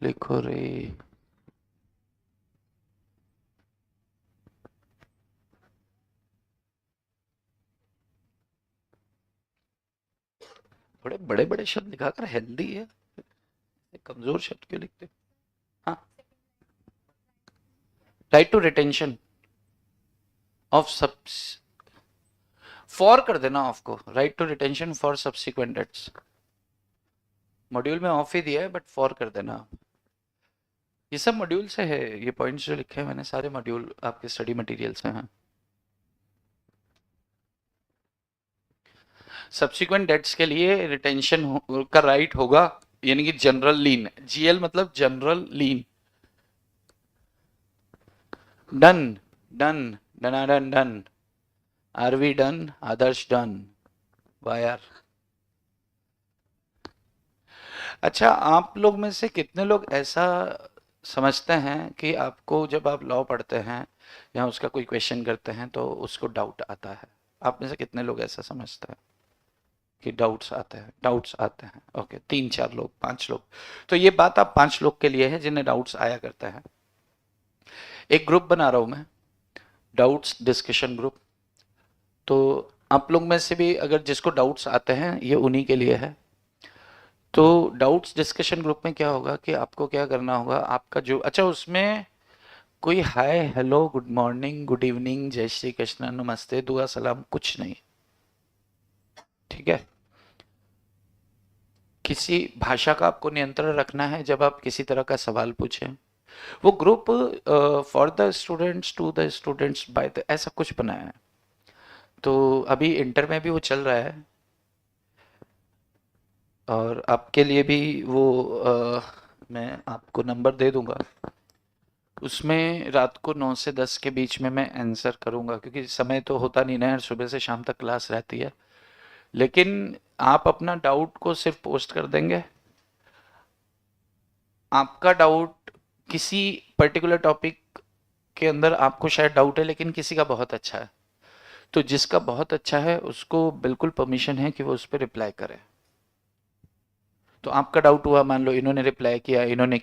लिखो रे। बड़े बड़े बड़े शब्द लिखाकर हेल्दी है, कमजोर शब्द क्यों लिखते? हाँ, right to retention of sub, for कर देना ऑफ को, right to retention for subsequent debts. Module में ऑफ ही दिया है, बट फॉर कर देना। ये सब मॉड्यूल से है, ये पॉइंट्स जो लिखे हैं मैंने सारे मॉड्यूल आपके स्टडी मटेरियल्स में हैं। सब्सिक्वेंट डेट्स के लिए रिटेंशन का राइट होगा, यानी कि जनरल लीन। जीएल मतलब general lien. Done, done, done done. Are we done? Adarsh done. Why are? अच्छा, आप लोग में से कितने लोग ऐसा समझते हैं कि आपको जब आप लॉ पढ़ते हैं या उसका कोई क्वेश्चन करते हैं तो उसको डाउट आता है? आप में से कितने लोग ऐसा समझते हैं कि डाउट्स आते हैं। ओके, 3-4 लोग, 5 लोग। तो ये बात आप 5 लोग के लिए है जिन्हें डाउट्स आया करता है। एक ग्रुप बना रहा हूं मैं, डाउट्स डिस्कशन ग्रुप। तो आप लोग में से भी अगर जिसको डाउट्स आते हैं, ये उन्हीं के लिए है। तो डाउट्स डिस्कशन ग्रुप में क्या होगा कि आपको क्या करना होगा, आपका जो अच्छा उसमें कोई hi hello good morning good evening जय श्री कृष्ण नमस्ते दुआ सलाम कुछ नहीं, ठीक है। किसी भाषा का आपको नियंत्रण रखना है जब आप किसी तरह का सवाल पूछें। वो group for the students to the students by the ऐसा कुछ बनाया है। तो अभी इंटर में भी वो चल रहा है और आपके लिए भी वो मैं आपको नंबर दे दूंगा। उसमें रात को 9 से 10 के बीच में मैं आंसर करूंगा, क्योंकि समय तो होता नहीं ना, सुबह से शाम तक क्लास रहती है। लेकिन आप अपना डाउट को सिर्फ पोस्ट कर देंगे। आपका डाउट किसी पर्टिकुलर टॉपिक के अंदर आपको शायद डाउट है, लेकिन किसी का बहुत अच्छा है, तो जिसका बहुत अच्छा है उसको बिल्कुल परमिशन है कि वो उस पर रिप्लाई करे। तो आपका डाउट हुआ, मान लो इन्होंने रिप्लाई किया, इन्होंने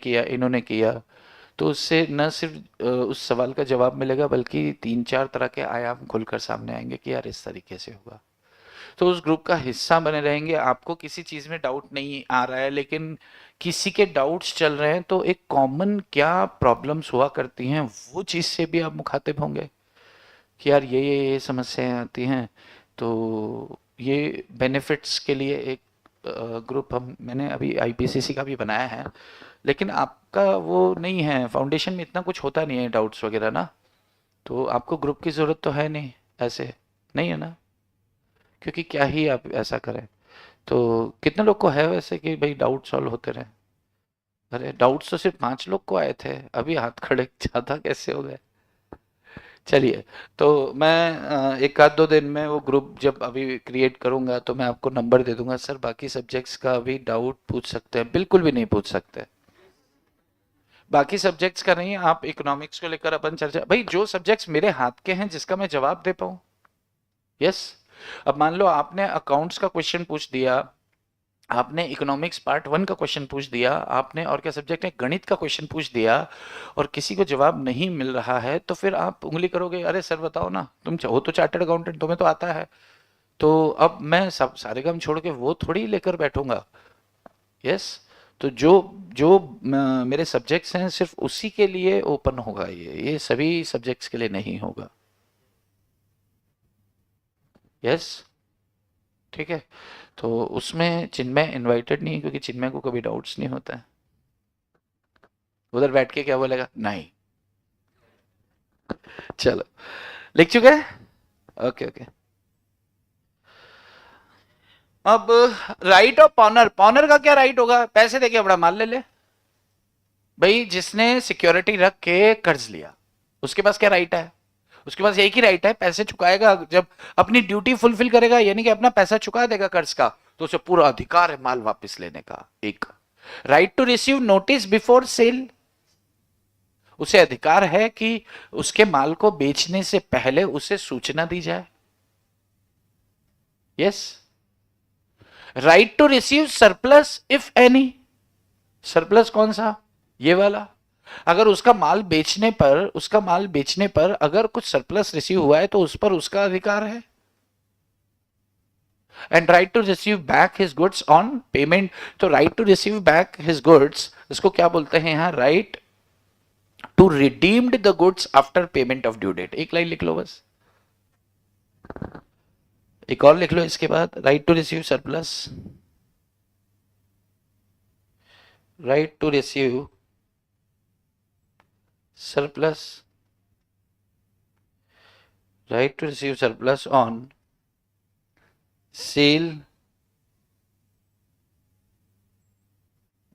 किया, तो उससे न सिर्फ उस सवाल का जवाब मिलेगा, बल्कि 3-4 तरह के आयाम खुलकर सामने आएंगे कि यार इस तरीके से होगा। तो उस ग्रुप का हिस्सा बने रहेंगे। आपको किसी चीज में डाउट नहीं आ रहा है, लेकिन किसी के डाउट्स चल रहे हैं, तो एक कॉमन क्या प्रॉब्लम्स हुआ करती हैं वो चीज से भी आप मुखातिब होंगे कि यार ये समस्याएं आती हैं। तो ये बेनिफिट्स के लिए एक ग्रुप मैंने अभी आईपीसीसी का भी बनाया है, लेकिन आपका वो नहीं है, फाउंडेशन में इतना कुछ होता नहीं है डाउट्स वगैरह ना, तो आपको ग्रुप की ज़रूरत तो है नहीं, ऐसे नहीं है ना, क्योंकि क्या ही आप ऐसा करें। तो कितने लोग को है वैसे कि भाई डाउट सॉल्व होते रहे? अरे डाउट्स तो सिर्फ 5 लोग को आए थे, अभी हाथ खड़े ज़्यादा कैसे हो गए? चलिए, तो मैं एक आध दो दिन में वो ग्रुप जब अभी क्रिएट करूंगा तो मैं आपको नंबर दे दूंगा। सर बाकी सब्जेक्ट्स का अभी डाउट पूछ सकते हैं? बिल्कुल भी नहीं पूछ सकते। बाकी सब्जेक्ट्स का नहीं, आप इकोनॉमिक्स को लेकर अपन चर्चा, भाई जो सब्जेक्ट्स मेरे हाथ के हैं जिसका मैं जवाब दे पाऊं। यस। अब मान लो आपने अकाउंट्स का क्वेश्चन पूछ दिया, आपने इकोनॉमिक्स पार्ट 1 का क्वेश्चन पूछ दिया, आपने और क्या सब्जेक्ट है गणित का क्वेश्चन पूछ दिया, और किसी को जवाब नहीं मिल रहा है, तो फिर आप उंगली करोगे, अरे सर बताओ ना, तुम हो तो चार्टर्ड अकाउंटेंट, तुम्हें तो आता है। तो अब मैं सब सारे काम छोड़ के वो थोड़ी लेकर बैठूंगा। यस। तो जो जो मेरे सब्जेक्ट्स हैं सिर्फ उसी के लिए ओपन होगा, ये सभी सब्जेक्ट्स के लिए नहीं होगा। यस। ठीक है। तो उसमें चिन्मय इनवाइटेड नहीं है, क्योंकि चिन्मय को कभी डाउट्स नहीं होता है। उधर बैठ के क्या बोलेगा, नहीं। चलो, लिख चुके हैं। Okay okay. अब राइट ऑफ पॉनर, पॉनर का क्या राइट होगा? पैसे देके अपना माल ले ले। भाई जिसने सिक्योरिटी रख के कर्ज लिया, उसके पास क्या राइट है? उसके पास एक ही राइट है, पैसे चुकाएगा जब अपनी ड्यूटी फुलफिल करेगा, यानी कि अपना पैसा चुका देगा कर्ज का, तो उसे पूरा अधिकार है माल वापस लेने का। एक right to receive notice before sale, उसे अधिकार है कि उसके माल को बेचने से पहले उसे सूचना दी जाए। Yes. Right to receive surplus if any, surplus कौन सा? ये वाला। अगर उसका माल बेचने पर अगर कुछ सरप्लस रिसीव हुआ है तो उस पर उसका अधिकार है। And right to receive back his goods on payment, तो right to receive back his goods, इसको क्या बोलते हैं यहां? Right to redeemed the goods after payment of due date. एक लाइन लिख लो बस, एक और लिख लो इसके बाद, right to receive surplus, right to receive surplus, right to receive surplus on sale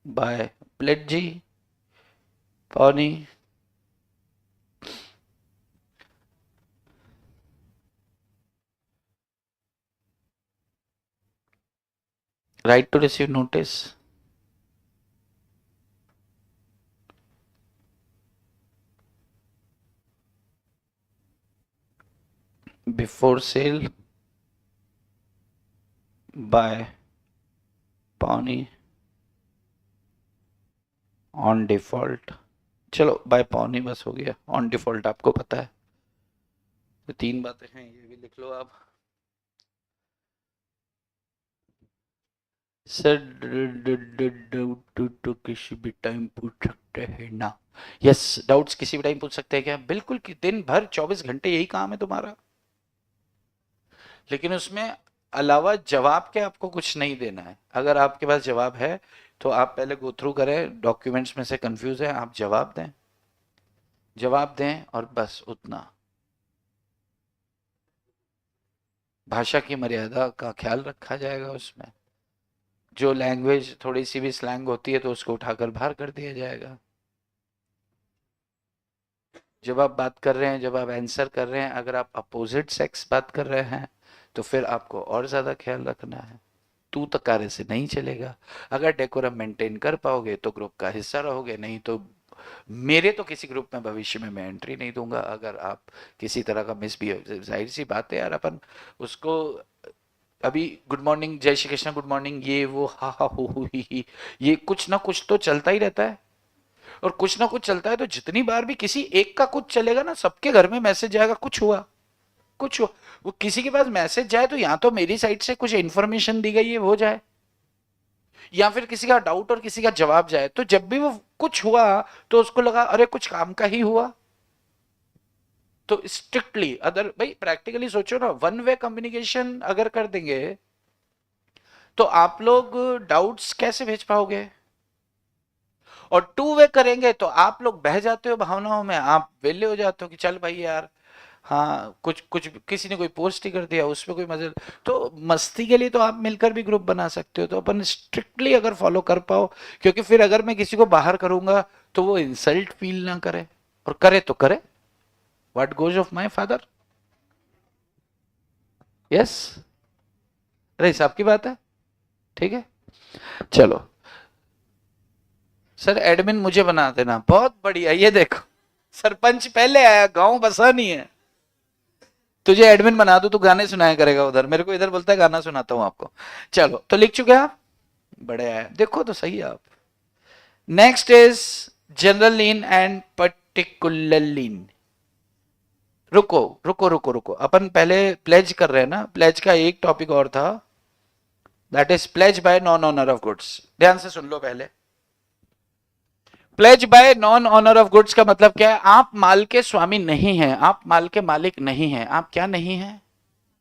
by pledgee, pawnee, right to receive notice, before sale, by pawnee on default, चलो बाय पानी बस हो गया, ऑन डिफॉल्ट आपको पता है। तो 3 बातें हैं, ये भी लिख लो आप। सर डाउट तो किसी भी टाइम पूछ सकते हैं ना? यस, डाउट्स किसी भी टाइम पूछ सकते हैं क्या? बिल्कुल, कि दिन भर 24 घंटे यही काम है तुम्हारा, लेकिन उसमें अलावा जवाब के आपको कुछ नहीं देना है। अगर आपके पास जवाब है तो आप पहले गो थ्रू करें, डॉक्यूमेंट्स में से कंफ्यूज है आप जवाब दें, जवाब दें और बस उतना। भाषा की मर्यादा का ख्याल रखा जाएगा उसमें, जो लैंग्वेज थोड़ी सी भी स्लैंग होती है तो उसको उठाकर बाहर कर दिया जाएगा। जब आप बात कर रहे हैं, जब आप आंसर कर रहे हैं, अगर आप अपोजिट सेक्स बात कर रहे हैं तो फिर आपको और ज्यादा ख्याल रखना है। तू तकारे से नहीं चलेगा। अगर डेकोरम मेंटेन कर पाओगे तो ग्रुप का हिस्सा रहोगे, नहीं तो मेरे तो किसी ग्रुप में भविष्य में मैं एंट्री नहीं दूंगा। अगर आप किसी तरह का मिसबिहेव, जाहिर सी बात है यार, अपन उसको अभी गुड मॉर्निंग, जय श्री कृष्ण, गुड मॉर्निंग, ये वो, हा हा हो ही, ये कुछ ना कुछ तो चलता ही रहता है। और कुछ ना कुछ चलता है तो जितनी बार भी किसी एक का कुछ चलेगा ना, सबके घर में मैसेज जाएगा कुछ हुआ, कुछ हुआ। वो किसी के पास मैसेज जाए तो या तो मेरी साइड से कुछ इंफॉर्मेशन दी गई है वो जाए, या फिर किसी का डाउट और किसी का जवाब जाए। तो जब भी वो कुछ हुआ तो उसको लगा अरे कुछ काम का ही हुआ। तो स्ट्रिक्टली, अदर भाई प्रैक्टिकली सोचो ना, वन वे कम्युनिकेशन अगर कर देंगे तो आप लोग डाउट्स कैसे भेज पाओगे? और टू वे करेंगे तो आप लोग बह जाते हो भावनाओं में, आप वेले हो जाते हो कि चल भाई यार, हाँ कुछ कुछ किसी ने कोई पोस्ट ही कर दिया उसमें कोई मजे, तो मस्ती के लिए तो आप मिलकर भी ग्रुप बना सकते हो। तो अपन स्ट्रिक्टली अगर फॉलो कर पाओ, क्योंकि फिर अगर मैं किसी को बाहर करूंगा तो वो इंसल्ट फील ना करे, और करे तो करे what goes off my father. Yes, अरे हिसाब की बात है, ठीक है। चलो सर एडमिन मुझे बना देना, बहुत बढ़िया। ये देखो सरपंच पहले आया, गांव बसा नहीं है, तुझे एडमिन बना दू, तू गाने सुनाया करेगा उधर, मेरे को इधर बोलता है गाना सुनाता हूं आपको। चलो तो लिख चुके आप, बड़े आए, देखो तो सही है आप। Next is general lien and particular lien. रुको रुको रुको रुको, अपन पहले प्लेज कर रहे हैं ना, प्लेज का एक टॉपिक और था, that is pledge by non owner of goods. ध्यान से सुन लो पहले। Pledge by non owner of goods का मतलब क्या है? आप माल के स्वामी नहीं हैं, आप माल के मालिक नहीं हैं। आप क्या नहीं हैं?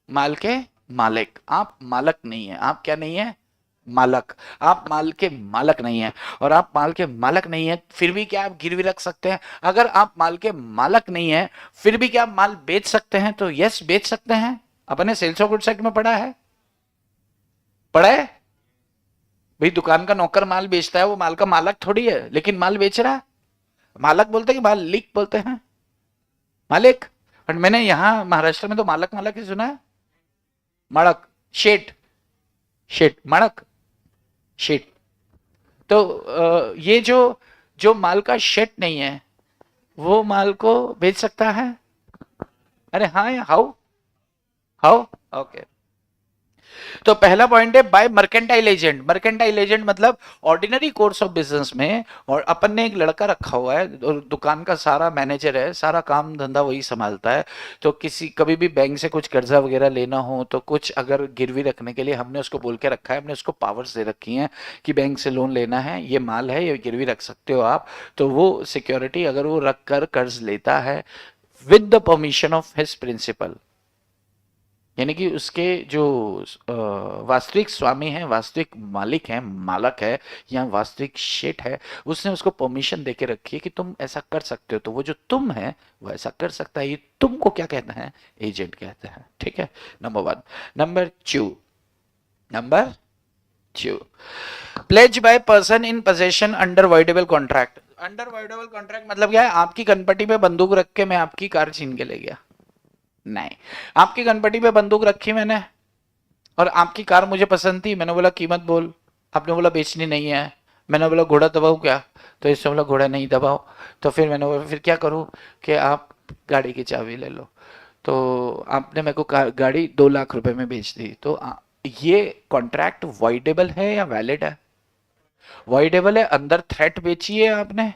माल के मालिक। आप मालक नहीं है, आप क्या नहीं है? मालक। आप माल के मालक नहीं है, और आप माल के मालक नहीं है फिर भी क्या आप गिरवी रख सकते हैं? अगर आप माल के मालक नहीं है फिर भी क्या आप माल बेच सकते हैं? तो यस बेच सकते हैं। अपने सेल्स ऑफ गुड्स एक्ट में पढ़ा है, पढ़ा है भाई। दुकान का नौकर माल बेचता है, वो माल का मालक थोड़ी है, लेकिन माल बेच रहा है। मालक बोलते हैं कि मालिक बोलते हैं, मालिक। और मैंने यहाँ महाराष्ट्र में तो मालक मालक ही सुना है, माड़क, शेठ, शेठ माड़क, शेठ। तो ये जो जो माल का शेठ नहीं है वो माल को बेच सकता है? अरे हाँ, या हाउ, हाउ, ओके। तो पहला पॉइंट है by mercantile agent. Mercantile agent मतलब ऑर्डिनरी कोर्स ऑफ बिजनेस में, और अपन ने एक लड़का रखा हुआ है और दुकान का सारा मैनेजर है, सारा काम धंधा वही संभालता है। तो किसी कभी भी बैंक से कुछ कर्जा वगैरह लेना हो तो कुछ अगर गिरवी रखने के लिए हमने उसको बोल के रखा है, हमने उसको पावर्स दे रखी हैं कि बैंक से लोन लेना है, ये माल है, ये गिरवी रख सकते हो आप। तो वो सिक्योरिटी अगर वो रख कर कर्ज लेता है with the permission of his principal, यानी कि उसके जो वास्तविक स्वामी हैं, वास्तविक मालिक हैं, मालक है या वास्तविक शेठ है, उसने उसको परमिशन देके रखी है कि तुम ऐसा कर सकते हो। तो वो जो तुम है वो ऐसा कर सकता है। ये तुमको क्या कहते हैं? एजेंट कहते हैं, ठीक है। Number 1। Number 2 pledge by person in possession under voidable contract. Under voidable contract मतलब क्या है? आपकी कनपट्टी पे बंदूक रख के मैं आपकी कार छीन के ले गया, नहीं। आपकी गनपट्टी पे बंदूक रखी मैंने और आपकी कार मुझे पसंद थी, मैंने बोला कीमत बोल, आपने बोला बेचनी नहीं है, मैंने बोला घोड़ा दबाऊं क्या, तो इसने बोला घोड़ा नहीं दबाओ। तो फिर मैंने बोला फिर क्या करूं कि आप गाड़ी की चाबी ले लो। तो आपने मेरे को गाड़ी 2 लाख रुपए में बेच दी। तो ये कॉन्ट्रैक्ट वॉइडेबल है या वैलिड है? वॉइडेबल है, अंडर थ्रेट बेची है आपने,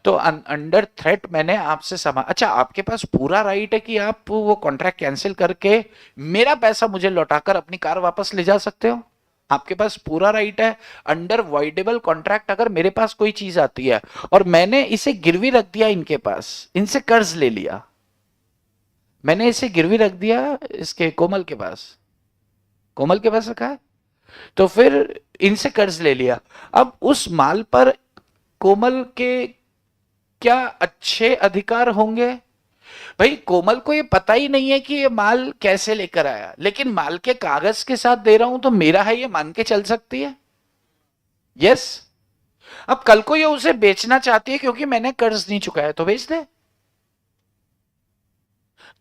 तो अंडर थ्रेट मैंने आपसे अच्छा, आपके पास पूरा राइट है कि आप वो कॉन्ट्रैक्ट कैंसिल करके मेरा पैसा मुझे लौटाकर अपनी कार वापस ले जा सकते हो। आपके पास पूरा राइट है। अंडर वॉइडेबल कॉन्ट्रैक्ट अगर मेरे पास कोई चीज आती है और मैंने इसे गिरवी रख दिया इनके पास, इनसे कर्ज ले लिया, मैंने इसे गिरवी रख दिया इसके कोमल के पास, कोमल के पास रखा है, तो फिर इनसे कर्ज ले लिया। अब उस माल पर कोमल के क्या अच्छे अधिकार होंगे? भाई कोमल को ये पता ही नहीं है कि ये माल कैसे लेकर आया, लेकिन माल के कागज के साथ दे रहा हूं तो मेरा है, ये मान के चल सकती है। यस। अब कल को ये उसे बेचना चाहती है क्योंकि मैंने कर्ज नहीं चुकाया, तो बेच दे।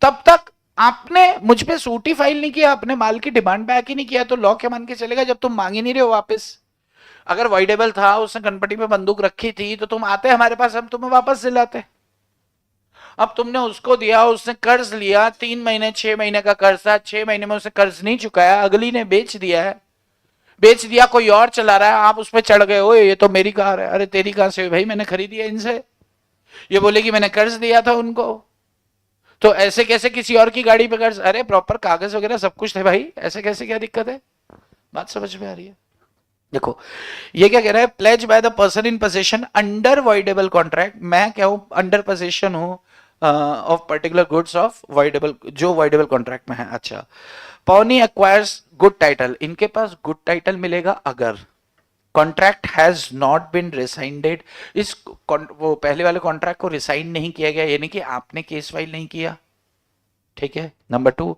तब तक आपने मुझ पे सूट ही फाइल नहीं किया, अपने माल की डिमांड बैक ही नहीं किया, तो लॉ क्या मान के चलेगा जब तुम मांग ही नहीं रहे हो वापस? अगर वाइडेबल था, उसने कनपट्टी पे बंदूक रखी थी, तो तुम आते हमारे पास, हम तुम्हें वापस दिलाते। अब तुमने उसको दिया, उसने कर्ज लिया, 3 महीने 6 महीने का कर्ज था, 6 महीने में उसने कर्ज नहीं चुकाया, अगली ने बेच दिया है, बेच दिया, कोई और चला रहा है, आप उस पर चढ़ गए, ओए ये तो मेरी कार है। अरे तेरी कार से भाई, मैंने खरीदी है इनसे। ये बोलेगी मैंने कर्ज दिया था उनको, तो ऐसे कैसे किसी और की गाड़ी पे कर्ज? अरे प्रॉपर कागज वगैरह सब कुछ थे भाई, ऐसे कैसे, क्या दिक्कत है? बात समझ में आ रही है? देखो ये क्या कह रहा है, pledge by the person in position under voidable contract. मैं क्या हूं, अंडर पोजीशन हूं of particular goods of voidable, जो वॉइडेबल कॉन्ट्रैक्ट में है। अच्छा, पौनी एक्वायर्स गुड टाइटल, इनके पास गुड टाइटल मिलेगा अगर कॉन्ट्रैक्ट हैज नॉट बिन रिसाइंडेड, इस वो पहले वाले कॉन्ट्रैक्ट को रिसाइन नहीं किया गया, यानी कि आपने केस फाइल नहीं किया, ठीक है। Number 2,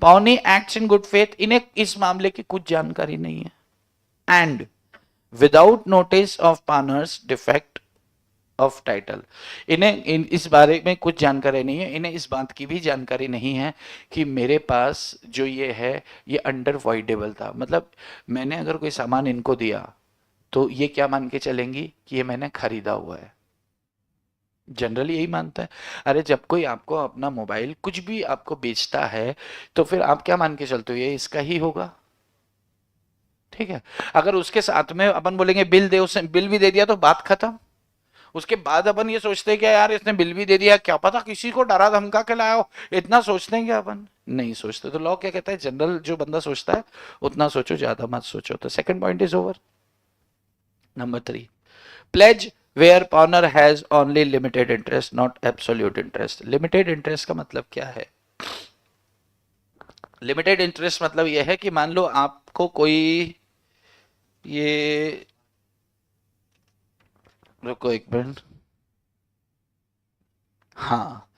pawnee acts in good faith, इन्हें इस मामले की कुछ जानकारी नहीं है, and without notice of pawner's defect of title, इस बारे में कुछ जानकारी नहीं है, इन्हें इस बात की भी जानकारी नहीं है कि मेरे पास जो ये है ये अंडर वॉइडेबल था। मतलब मैंने अगर कोई सामान इनको दिया तो ये क्या मान के चलेंगी कि ये मैंने खरीदा हुआ है, जनरली यही मानता है। अरे जब कोई आपको अपना मोबाइल कुछ भी आपको बेचता है तो फिर आप क्या मान के चलते हो, ये इसका ही होगा, ठीक है। अगर उसके साथ में अपन बोलेंगे बिल दे, उसने बिल भी दे दिया तो बात खत्म। उसके बाद अपन ये सोचते हैं कि यार इसने बिल भी दे दिया, क्या पता किसी को डरा धमका के लाया हो, इतना सोचते हैं क्या अपन? नहीं सोचते। तो लॉ क्या कहता है, जनरल जो बंदा सोचता है उतना सोचो, ज्यादा मत सोचो। तो second point is over. Number 3, pledge where partner has only limited interest not absolute interest. Limited interest का मतलब क्या है? लिमिटेड इंटरेस्ट मतलब यह है कि मान लो आपको कोई, ये रुको एक मिनट, हाँ,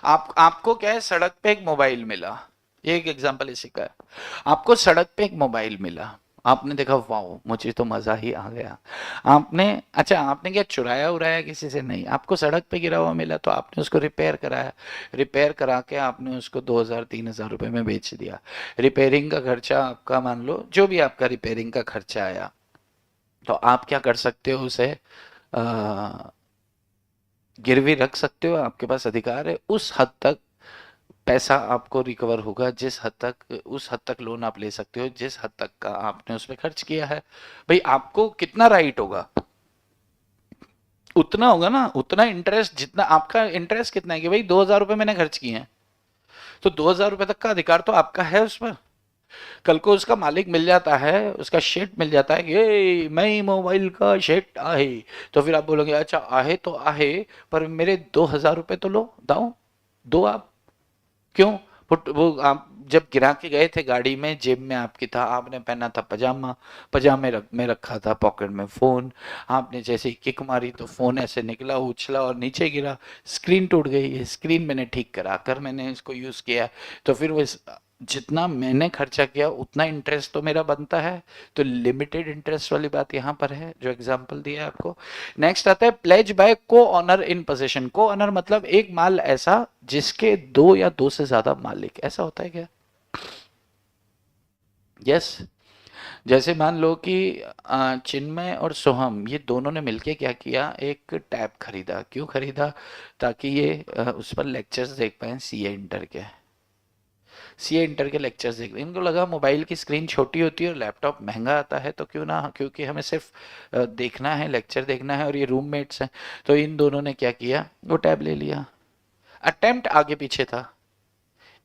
आपको क्या है, सड़क पे एक मोबाइल मिला, एक एग्जांपल इसी का है। आपको सड़क पे एक मोबाइल मिला, आपने देखा वाओ मुझे तो मजा ही आ गया, आपने, अच्छा आपने क्या चुराया उराया किसी से? नहीं, आपको सड़क पे गिरा हुआ मिला तो आपने उसको रिपेयर कराया, रिपेयर करा के आपने उसको 2000-3000 रुपए में बेच दिया। रिपेयरिंग का खर्चा आपका, मान लो जो भी आपका रिपेयरिंग का खर्चा आया, तो आप क्या कर सकते हो, उसे गिरवी रख सकते हो, आपके पास अधिकार है। उस हद तक पैसा आपको रिकवर होगा, जिस हद तक, उस हद तक लोन आप ले सकते हो जिस हद तक का आपने उसमें खर्च किया है। भाई आपको कितना राइट होगा, उतना होगा ना, उतना इंटरेस्ट, जितना आपका इंटरेस्ट कितना है कि भाई 2000 रुपए मैंने खर्च किए हैं, तो 2000 रुपए तक का अधिकार तो आपका है उस पर। कल को उसका मालिक मिल जाता है, उसका शेट मिल जाता है कि ये मैं मोबाइल का शेट आहे, तो फिर आप बोलोगे अच्छा आहे तो आहे, पर मेरे 2000 रुपए तो लो, दाओ दो आप। क्यों? वो आप जब गिरा के गए थे गाड़ी में, जेब में आपकी था, आपने पहना था पजामा, पजामे में रखा था पॉकेट में फोन, आपने जैसे ही किक मारी तो फोन ऐसे निकला, उछला और नीचे गिरा, स्क्रीन टूट गई है, स्क्रीन मैंने ठीक करा कर मैंने इसको यूज किया, तो फिर वो जितना मैंने खर्चा किया उतना इंटरेस्ट तो मेरा बनता है। तो लिमिटेड इंटरेस्ट वाली बात यहाँ पर है जो एग्जांपल दिया है आपको। नेक्स्ट आता है प्लेज बाय को ऑनर इन पोजीशन। को ऑनर मतलब एक माल ऐसा जिसके 2 या 2 से ज्यादा मालिक, ऐसा होता है क्या? यस। जैसे मान लो कि चिन्मय और सोहम ये दोनों ने मिलके क्या किया, एक टैब खरीदा। क्यों खरीदा? ताकि ये उस पर लेक्चर्स देख पाए सीए इंटर के। सीए इंटर के लेक्चर्स देख रहे हैं। इनको लगा मोबाइल की स्क्रीन छोटी होती है और लैपटॉप महंगा आता है, तो क्यों ना, क्योंकि हमें सिर्फ देखना है, लेक्चर देखना है और ये रूममेट्स हैं, तो इन दोनों ने क्या किया, वो टैब ले लिया। अटेम्प्ट आगे पीछे था,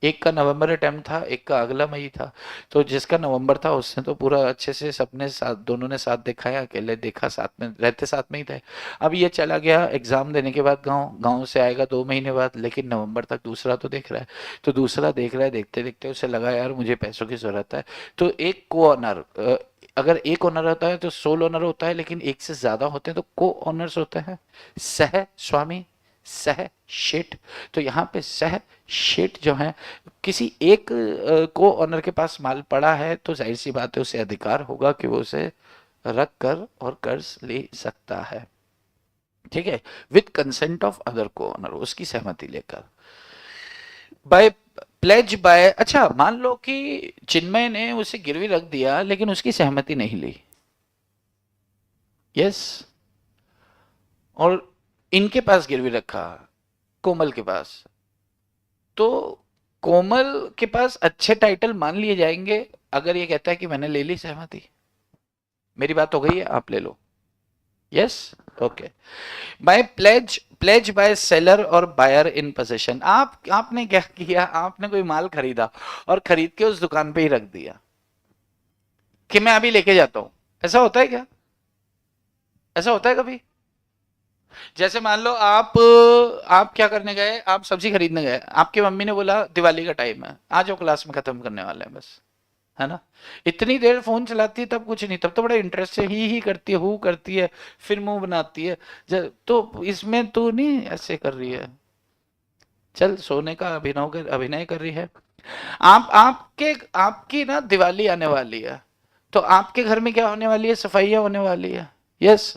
एक का नवंबर अटेम्प्ट था, एक का अगला मई था। तो जिसका नवंबर था उसने तो पूरा अच्छे से सबने साथ, दोनों ने साथ देखा है, अकेले देखा, साथ में रहते साथ में ही थे। अब ये चला गया एग्जाम देने के बाद गांव, गांव से आएगा 2 महीने बाद, लेकिन नवंबर तक दूसरा तो देख रहा है। तो दूसरा देख रहा है, देखते देखते उसे लगा यार मुझे पैसों की जरूरत है। तो एक को ऑनर, अगर एक ओनर होता है तो सोल ओनर होता है, लेकिन एक से ज्यादा होते हैं तो को ऑनर्स होते हैं, सह स्वामी, सह शेठ। तो यहाँ पे सह शेठ जो है, किसी एक को ऑनर के पास माल पड़ा है तो जाहिर सी बात है उसे अधिकार होगा कि वो उसे रख कर और कर्ज ले सकता है, ठीक है, विद कंसेंट ऑफ अदर को ऑनर, उसकी सहमति लेकर। बाय प्लेज बाय, अच्छा मान लो कि चिन्मय ने उसे गिरवी रख दिया लेकिन उसकी सहमति नहीं ली, यस, और इनके पास गिरवी रखा, कोमल के पास, तो कोमल के पास अच्छे टाइटल मान लिए जाएंगे अगर ये कहता है कि मैंने ले ली सहमति। मेरी बात हो गई है, आप ले लो, yes, okay. By pledge, pledge by seller और बायर इन पोजीशन, आपने क्या किया, आपने कोई माल खरीदा और खरीद के उस दुकान पे ही रख दिया कि मैं अभी लेके जाता हूं। ऐसा होता है क्या, ऐसा होता है कभी? जैसे मान लो आप क्या करने गए, आप सब्जी खरीदने गए, आपकी मम्मी ने बोला दिवाली का टाइम है, आ जाओ क्लास में खत्म करने वाले हैं बस, है ना। इतनी देर फोन चलाती है तब कुछ नहीं, तब तो बड़ा इंटरेस्ट से ही करती है, हु करती है, फिर मुंह बनाती है। तो इसमें तू नहीं ऐसे कर रही है, चल सोने का अभिनय कर रही है। आपकी ना दिवाली आने वाली है, तो आपके घर में क्या होने वाली है, सफाइयां होने वाली है, यस।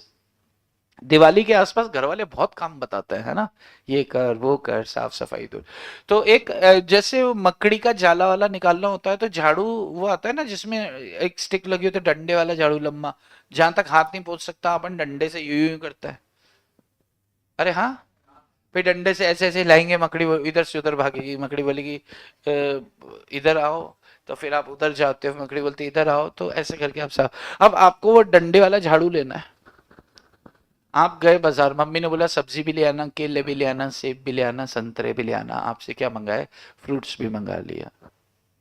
दिवाली के आसपास घर वाले बहुत काम बताते हैं ना, ये कर वो कर, साफ सफाई दूर। तो एक जैसे मकड़ी का जाला वाला निकालना होता है, तो झाड़ू वो आता है ना जिसमें एक स्टिक लगी होती है, डंडे वाला झाड़ू लंबा, जहां तक हाथ नहीं पहुंच सकता अपन डंडे से यूं यूं करता है, अरे हाँ, फिर डंडे से ऐसे ऐसे हिलाएंगे, मकड़ी इधर से उधर भागेगी, मकड़ी बोलेगी इधर आओ, तो फिर आप उधर जाते हो, मकड़ी बोलती इधर आओ, तो ऐसे करके आप साफ। अब आपको वो डंडे वाला झाड़ू लेना है, आप गए बाजार, मम्मी ने बोला सब्जी भी ले आना, केले भी ले आना, सेब भी ले आना, संतरे भी ले आना, आपसे क्या मंगाए, फ्रूट्स भी मंगा लिया,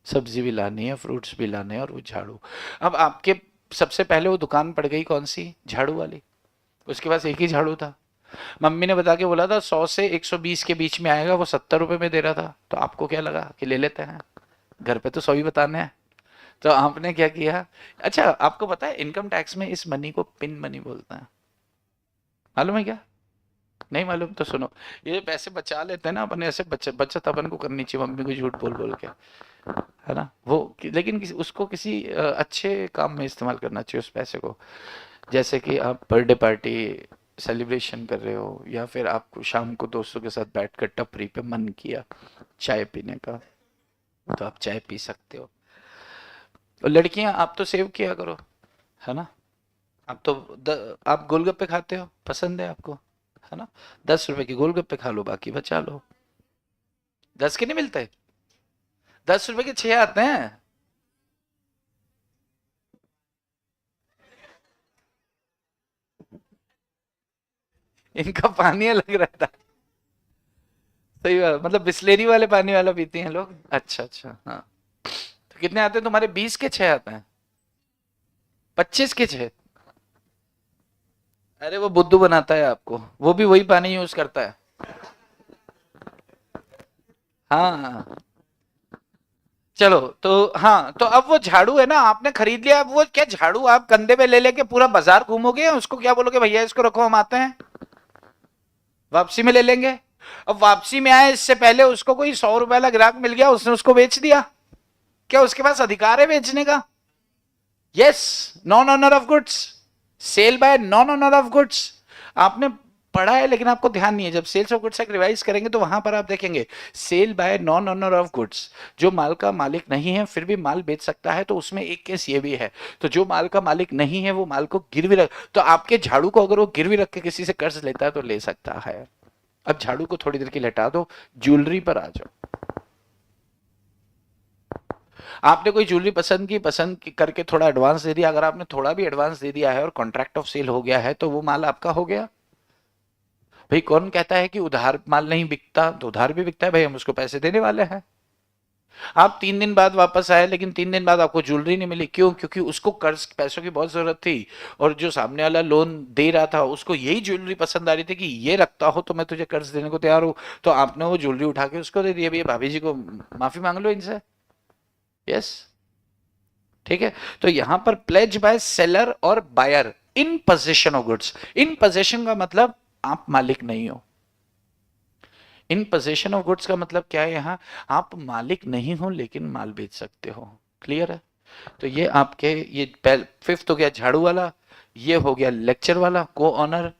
सब्जी भी लानी है, फ्रूट्स भी लाने हैं और वो झाड़ू। अब आपके सबसे पहले वो दुकान पड़ गई कौन सी, झाड़ू वाली, उसके पास एक ही झाड़ू था। मम्मी ने बता के बोला था 100 से 120 के बीच में आएगा, वो 70 रुपए में दे रहा था, तो आपको क्या लगा कि ले लेते हैं, घर पे तो 100 ही बताने हैं, तो आपने क्या किया। अच्छा आपको पता है इनकम टैक्स में इस मनी को पिन मनी बोलते हैं, मालूम है क्या, नहीं मालूम तो सुनो। ये पैसे बचा लेते हैं ना अपन, ऐसे बचत अपन को करनी चाहिए, मम्मी को झूठ बोल बोल के, है ना वो, लेकिन उसको किसी अच्छे काम में इस्तेमाल करना चाहिए उस पैसे को। जैसे कि आप बर्थडे पार्टी सेलिब्रेशन कर रहे हो, या फिर आपको शाम को दोस्तों के साथ बैठकर टपरी पे मन किया चाय पीने का, तो आप चाय पी सकते हो। और लड़कियां आप तो सेव किया करो, है ना, आप तो आप गोलगप्पे खाते हो, पसंद है आपको, है ना, 10 रुपए के गोलगप्पे खा लो, बाकी बचा लो। 10 के नहीं मिलते, 10 रुपए के 6 आते हैं। इनका पानी अलग रहता है, सही बात, मतलब बिस्लेरी वाले पानी वाला पीते हैं लोग, अच्छा अच्छा, हाँ। तो कितने आते हैं तुम्हारे, 20 के 6 आते हैं, 25 के 6? अरे वो बुद्धू बनाता है आपको, वो भी वही पानी यूज करता है, हाँ हाँ। चलो तो हाँ, तो अब वो झाड़ू है ना, आपने खरीद लिया, अब वो क्या झाड़ू आप कंधे पे ले लेके पूरा बाजार घूमोगे, उसको क्या बोलोगे, भैया इसको रखो हम आते हैं, वापसी में ले लेंगे। अब वापसी में आए इससे पहले उसको कोई 100 रुपए वाला ग्राहक मिल गया, उसने उसको बेच दिया, क्या उसके पास अधिकार है बेचने का? Yes, non owner of goods, sale by non owner of goods. आपने पढ़ा है लेकिन आपको ध्यान नहीं है, जब sales of goods act revise करेंगे तो वहां पर आप देखेंगे sale by non owner of goods, जो माल का मालिक नहीं है फिर भी माल बेच सकता है, तो उसमें एक केस ये भी है। तो जो माल का मालिक नहीं है वो माल को गिरवी रख, तो आपके झाड़ू को अगर वो गिरवी रख के किसी से कर्ज लेता है तो ले सकता है। अब झाड़ू को थोड़ी देर के लिए हटा दो, ज्वेलरी पर आ जाओ। आपने कोई ज्वेलरी करके थोड़ा एडवांस दे दिया, अगर आपने थोड़ा भी एडवांस दे दिया है और कॉन्ट्रैक्ट ऑफ सेल हो गया है तो वो माल आपका हो गया। भाई कौन कहता है कि उधार माल नहीं बिकता, तो उधार भी बिकता है भाई, हम उसको पैसे देने वाले हैं। आप 3 दिन बाद वापस आए लेकिन 3 दिन बाद आपको ज्वेलरी नहीं मिली, क्यों? क्योंकि उसको कर्ज पैसों की बहुत जरूरत थी, और जो सामने वाला लोन दे रहा था उसको यही ज्वेलरी पसंद आ रही थी कि ये रखता हो तो मैं तुझे कर्ज देने को तैयार हूं। तो आपने वो ज्वेलरी उठा के उसको दे दी, भैया भाभी जी को माफी मांग लो इनसे। यस, ठीक है। तो यहां पर प्लेज बाय सेलर और buyer in position of goods. In position का मतलब आप मालिक नहीं हो। इन पोजीशन ऑफ गुड्स का मतलब क्या है, यहाँ आप मालिक नहीं हो लेकिन माल बेच सकते हो। क्लियर है? तो ये आपके, ये फिफ्थ हो गया झाड़ू वाला, ये हो गया लेक्चर वाला को owner,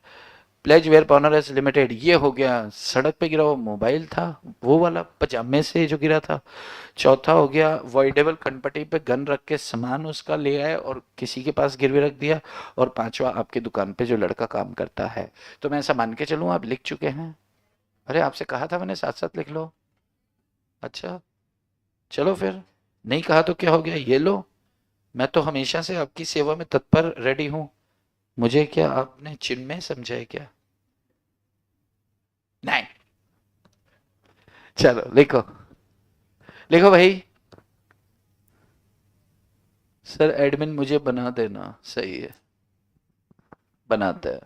pledge where owner has limited, ये हो गया सड़क पे गिरा हुआ मोबाइल था वो वाला, पजामे से जो गिरा था। चौथा हो गया वॉइडेबल कनपट्टी पे गन रख के सामान उसका ले आए और किसी के पास गिरवे रख दिया। और पांचवा आपकी दुकान पे जो लड़का काम करता है। तो मैं ऐसा मान के चलूं आप लिख चुके हैं? अरे आपसे कहा था मैंने साथ साथ लिख लो। अच्छा, चलो फिर, नहीं कहा तो क्या हो गया, ये लो। मैं तो हमेशा से आपकी सेवा में तत्पर रेडी हूं। मुझे क्या आपने चिन्मय समझा है क्या? नहीं। चलो लिखो, लिखो भाई। सर एडमिन मुझे बना देना, सही है, बनाते हैं।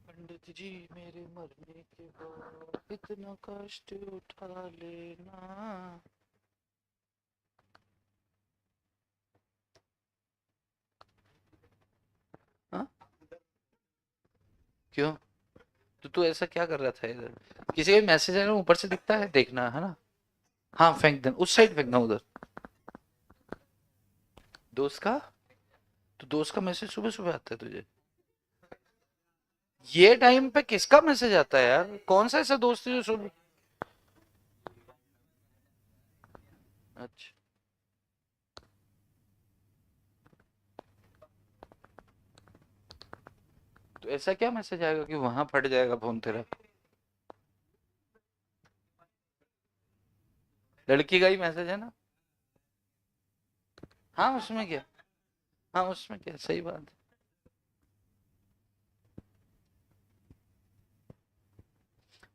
पंडित जी मेरे मरने के बाद इतना कष्ट उठा लेना। हाँ? क्यों? तो तू ऐसा क्या कर रहा था इधर? किसी का मैसेज है ना ऊपर से दिखता है, देखना है ना। हाँ फेंक देना, उस साइड फेंकना उधर। दोस्त का? तो दोस्त का मैसेज सुबह सुबह आता है तुझे? ये टाइम पे किसका मैसेज आता है यार? कौन सा ऐसा दोस्त है जो सुबह? अच्छा, तो ऐसा क्या मैसेज आएगा कि वहां फट जाएगा फोन तेरा? लड़की का ही मैसेज है ना? हाँ उसमें क्या, हाँ उसमें क्या, सही बात है।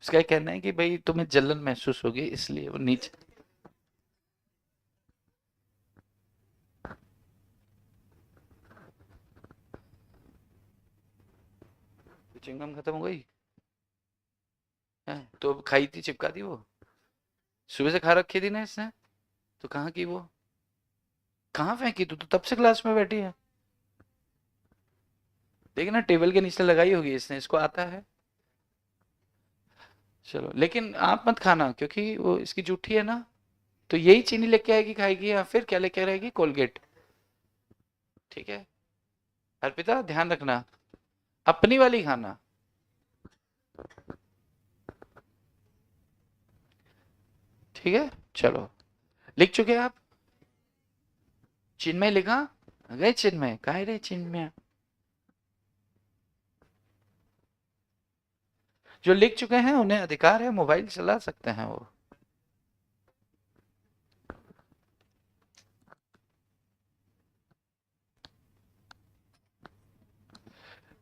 उसका ये कहना है कि भाई तुम्हें जलन महसूस होगी इसलिए वो नीचे। चिंगम खत्म हो गई है तो खाई थी, चिपका दी वो? सुबह से खा रखी थी ना इसने? तो कहाँ की वो? कहाँ फेंकी? तू तो तब से क्लास में बैठी है। देखिए ना, टेबल के नीचे लगाई होगी इसने, इसको आता है। चलो लेकिन आप मत खाना क्योंकि वो इसकी जूठी है ना। तो यही चीनी लेके आएगी खाएगी, या फिर क्या लेके रहेगी, कोलगेट। ठीक है, अर्पिता ध्यान रखना, अपनी वाली खाना। ठीक है, चलो। लिख चुके हैं आप? चिन्मय लिखा? गए चिन्मय, कहा रे चिन्मय? जो लिख चुके हैं उन्हें अधिकार है, मोबाइल चला सकते हैं वो।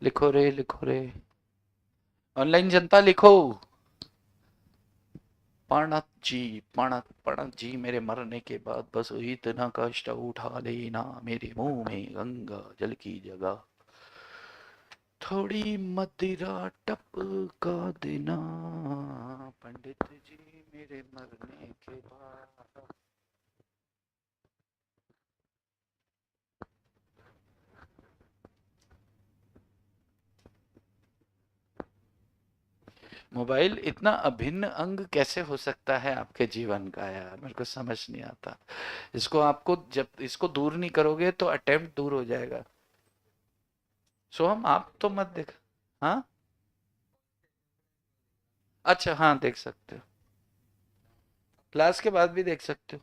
लिखो रे, लिखो रे, ऑनलाइन जनता लिखो। प्रणत जी, प्रणत जी मेरे मरने के बाद बस इतना कष्ट उठा लेना, मेरे मुंह में गंगा जल की जगह थोड़ी मदिरा टपका देना, पंडित जी मेरे मरने के बाद। मोबाइल इतना अभिन्न अंग कैसे हो सकता है आपके जीवन का यार, मेरे को समझ नहीं आता। इसको आपको जब इसको दूर नहीं करोगे तो अटेम्प्ट दूर हो जाएगा। सो हम आप तो मत देख। हाँ, अच्छा हाँ देख सकते हो, क्लास के बाद भी देख सकते हो।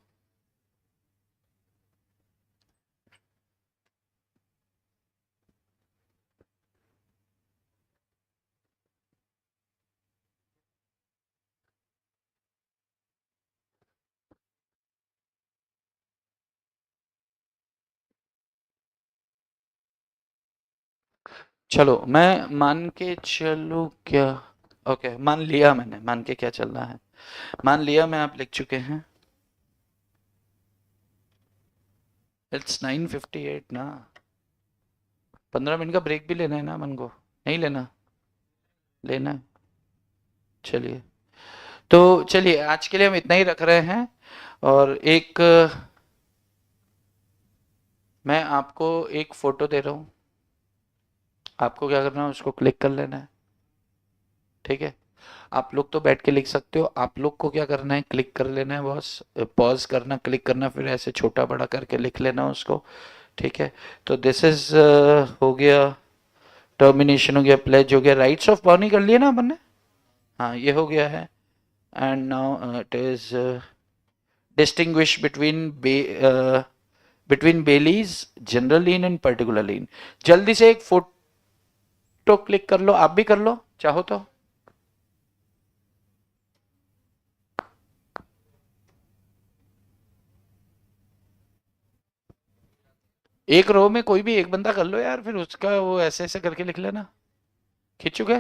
चलो मैं मान के चलूँ क्या? ओके, मान लिया मैंने, मान के क्या चलना है, मान लिया मैं, आप लिख चुके हैं। इट्स 9:58 ना। 15 मिनट का ब्रेक भी लेना है ना मन को, नहीं लेना? लेना है। चलिए, तो चलिए आज के लिए हम इतना ही रख रहे हैं। और एक मैं आपको एक फोटो दे रहा हूँ, आपको क्या करना है, उसको क्लिक कर लेना है। ठीक है, आप लोग तो बैठ के लिख सकते हो, आप लोग को क्या करना है, क्लिक कर लेना है बॉस, पॉज करना, क्लिक करना, फिर ऐसे छोटा बड़ा करके लिख लेना उसको। ठीक है, तो दिस इज हो गया, टर्मिनेशन हो गया, प्लेज हो गया, राइट्स ऑफ बर्नी कर लिए ना अपन ने। हाँ, ये हो गया है। And now it is distinguish between bailees, general lien and particular lien. जल्दी से एक फोटो क्लिक कर लो, आप भी कर लो चाहो तो। एक रो में कोई भी एक बंदा कर लो यार, फिर उसका वो ऐसे ऐसे करके लिख लेना। खींच चुके?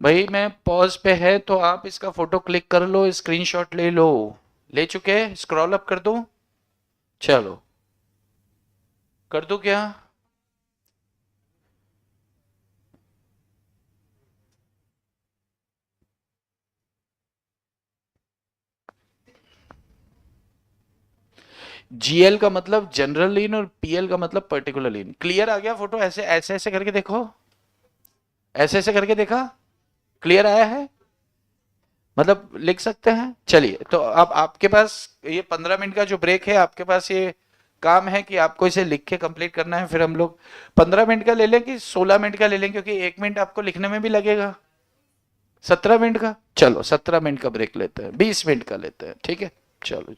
भाई मैं पॉज पे है तो आप इसका फोटो क्लिक कर लो, स्क्रीनशॉट ले लो। ले चुके? स्क्रॉल अप कर दूं? चलो, कर दूं क्या? जीएल का मतलब जनरल लीन और पीएल का मतलब पर्टिकुलर लीन। क्लियर आ गया फोटो? ऐसे ऐसे ऐसे करके देखो, ऐसे ऐसे करके देखा, क्लियर आया है? मतलब लिख सकते हैं। चलिए, तो अब आपके पास ये 15 मिनट का जो ब्रेक है, आपके पास ये काम है कि आपको इसे लिख के कंप्लीट करना है। फिर हम लोग 15 मिनट का ले लें कि 16 मिनट का ले लें, क्योंकि 1 मिनट आपको लिखने में भी लगेगा। 17 मिनट का? चलो 17 मिनट का ब्रेक लेते हैं, 20 मिनट का लेते हैं, ठीक है। चलो।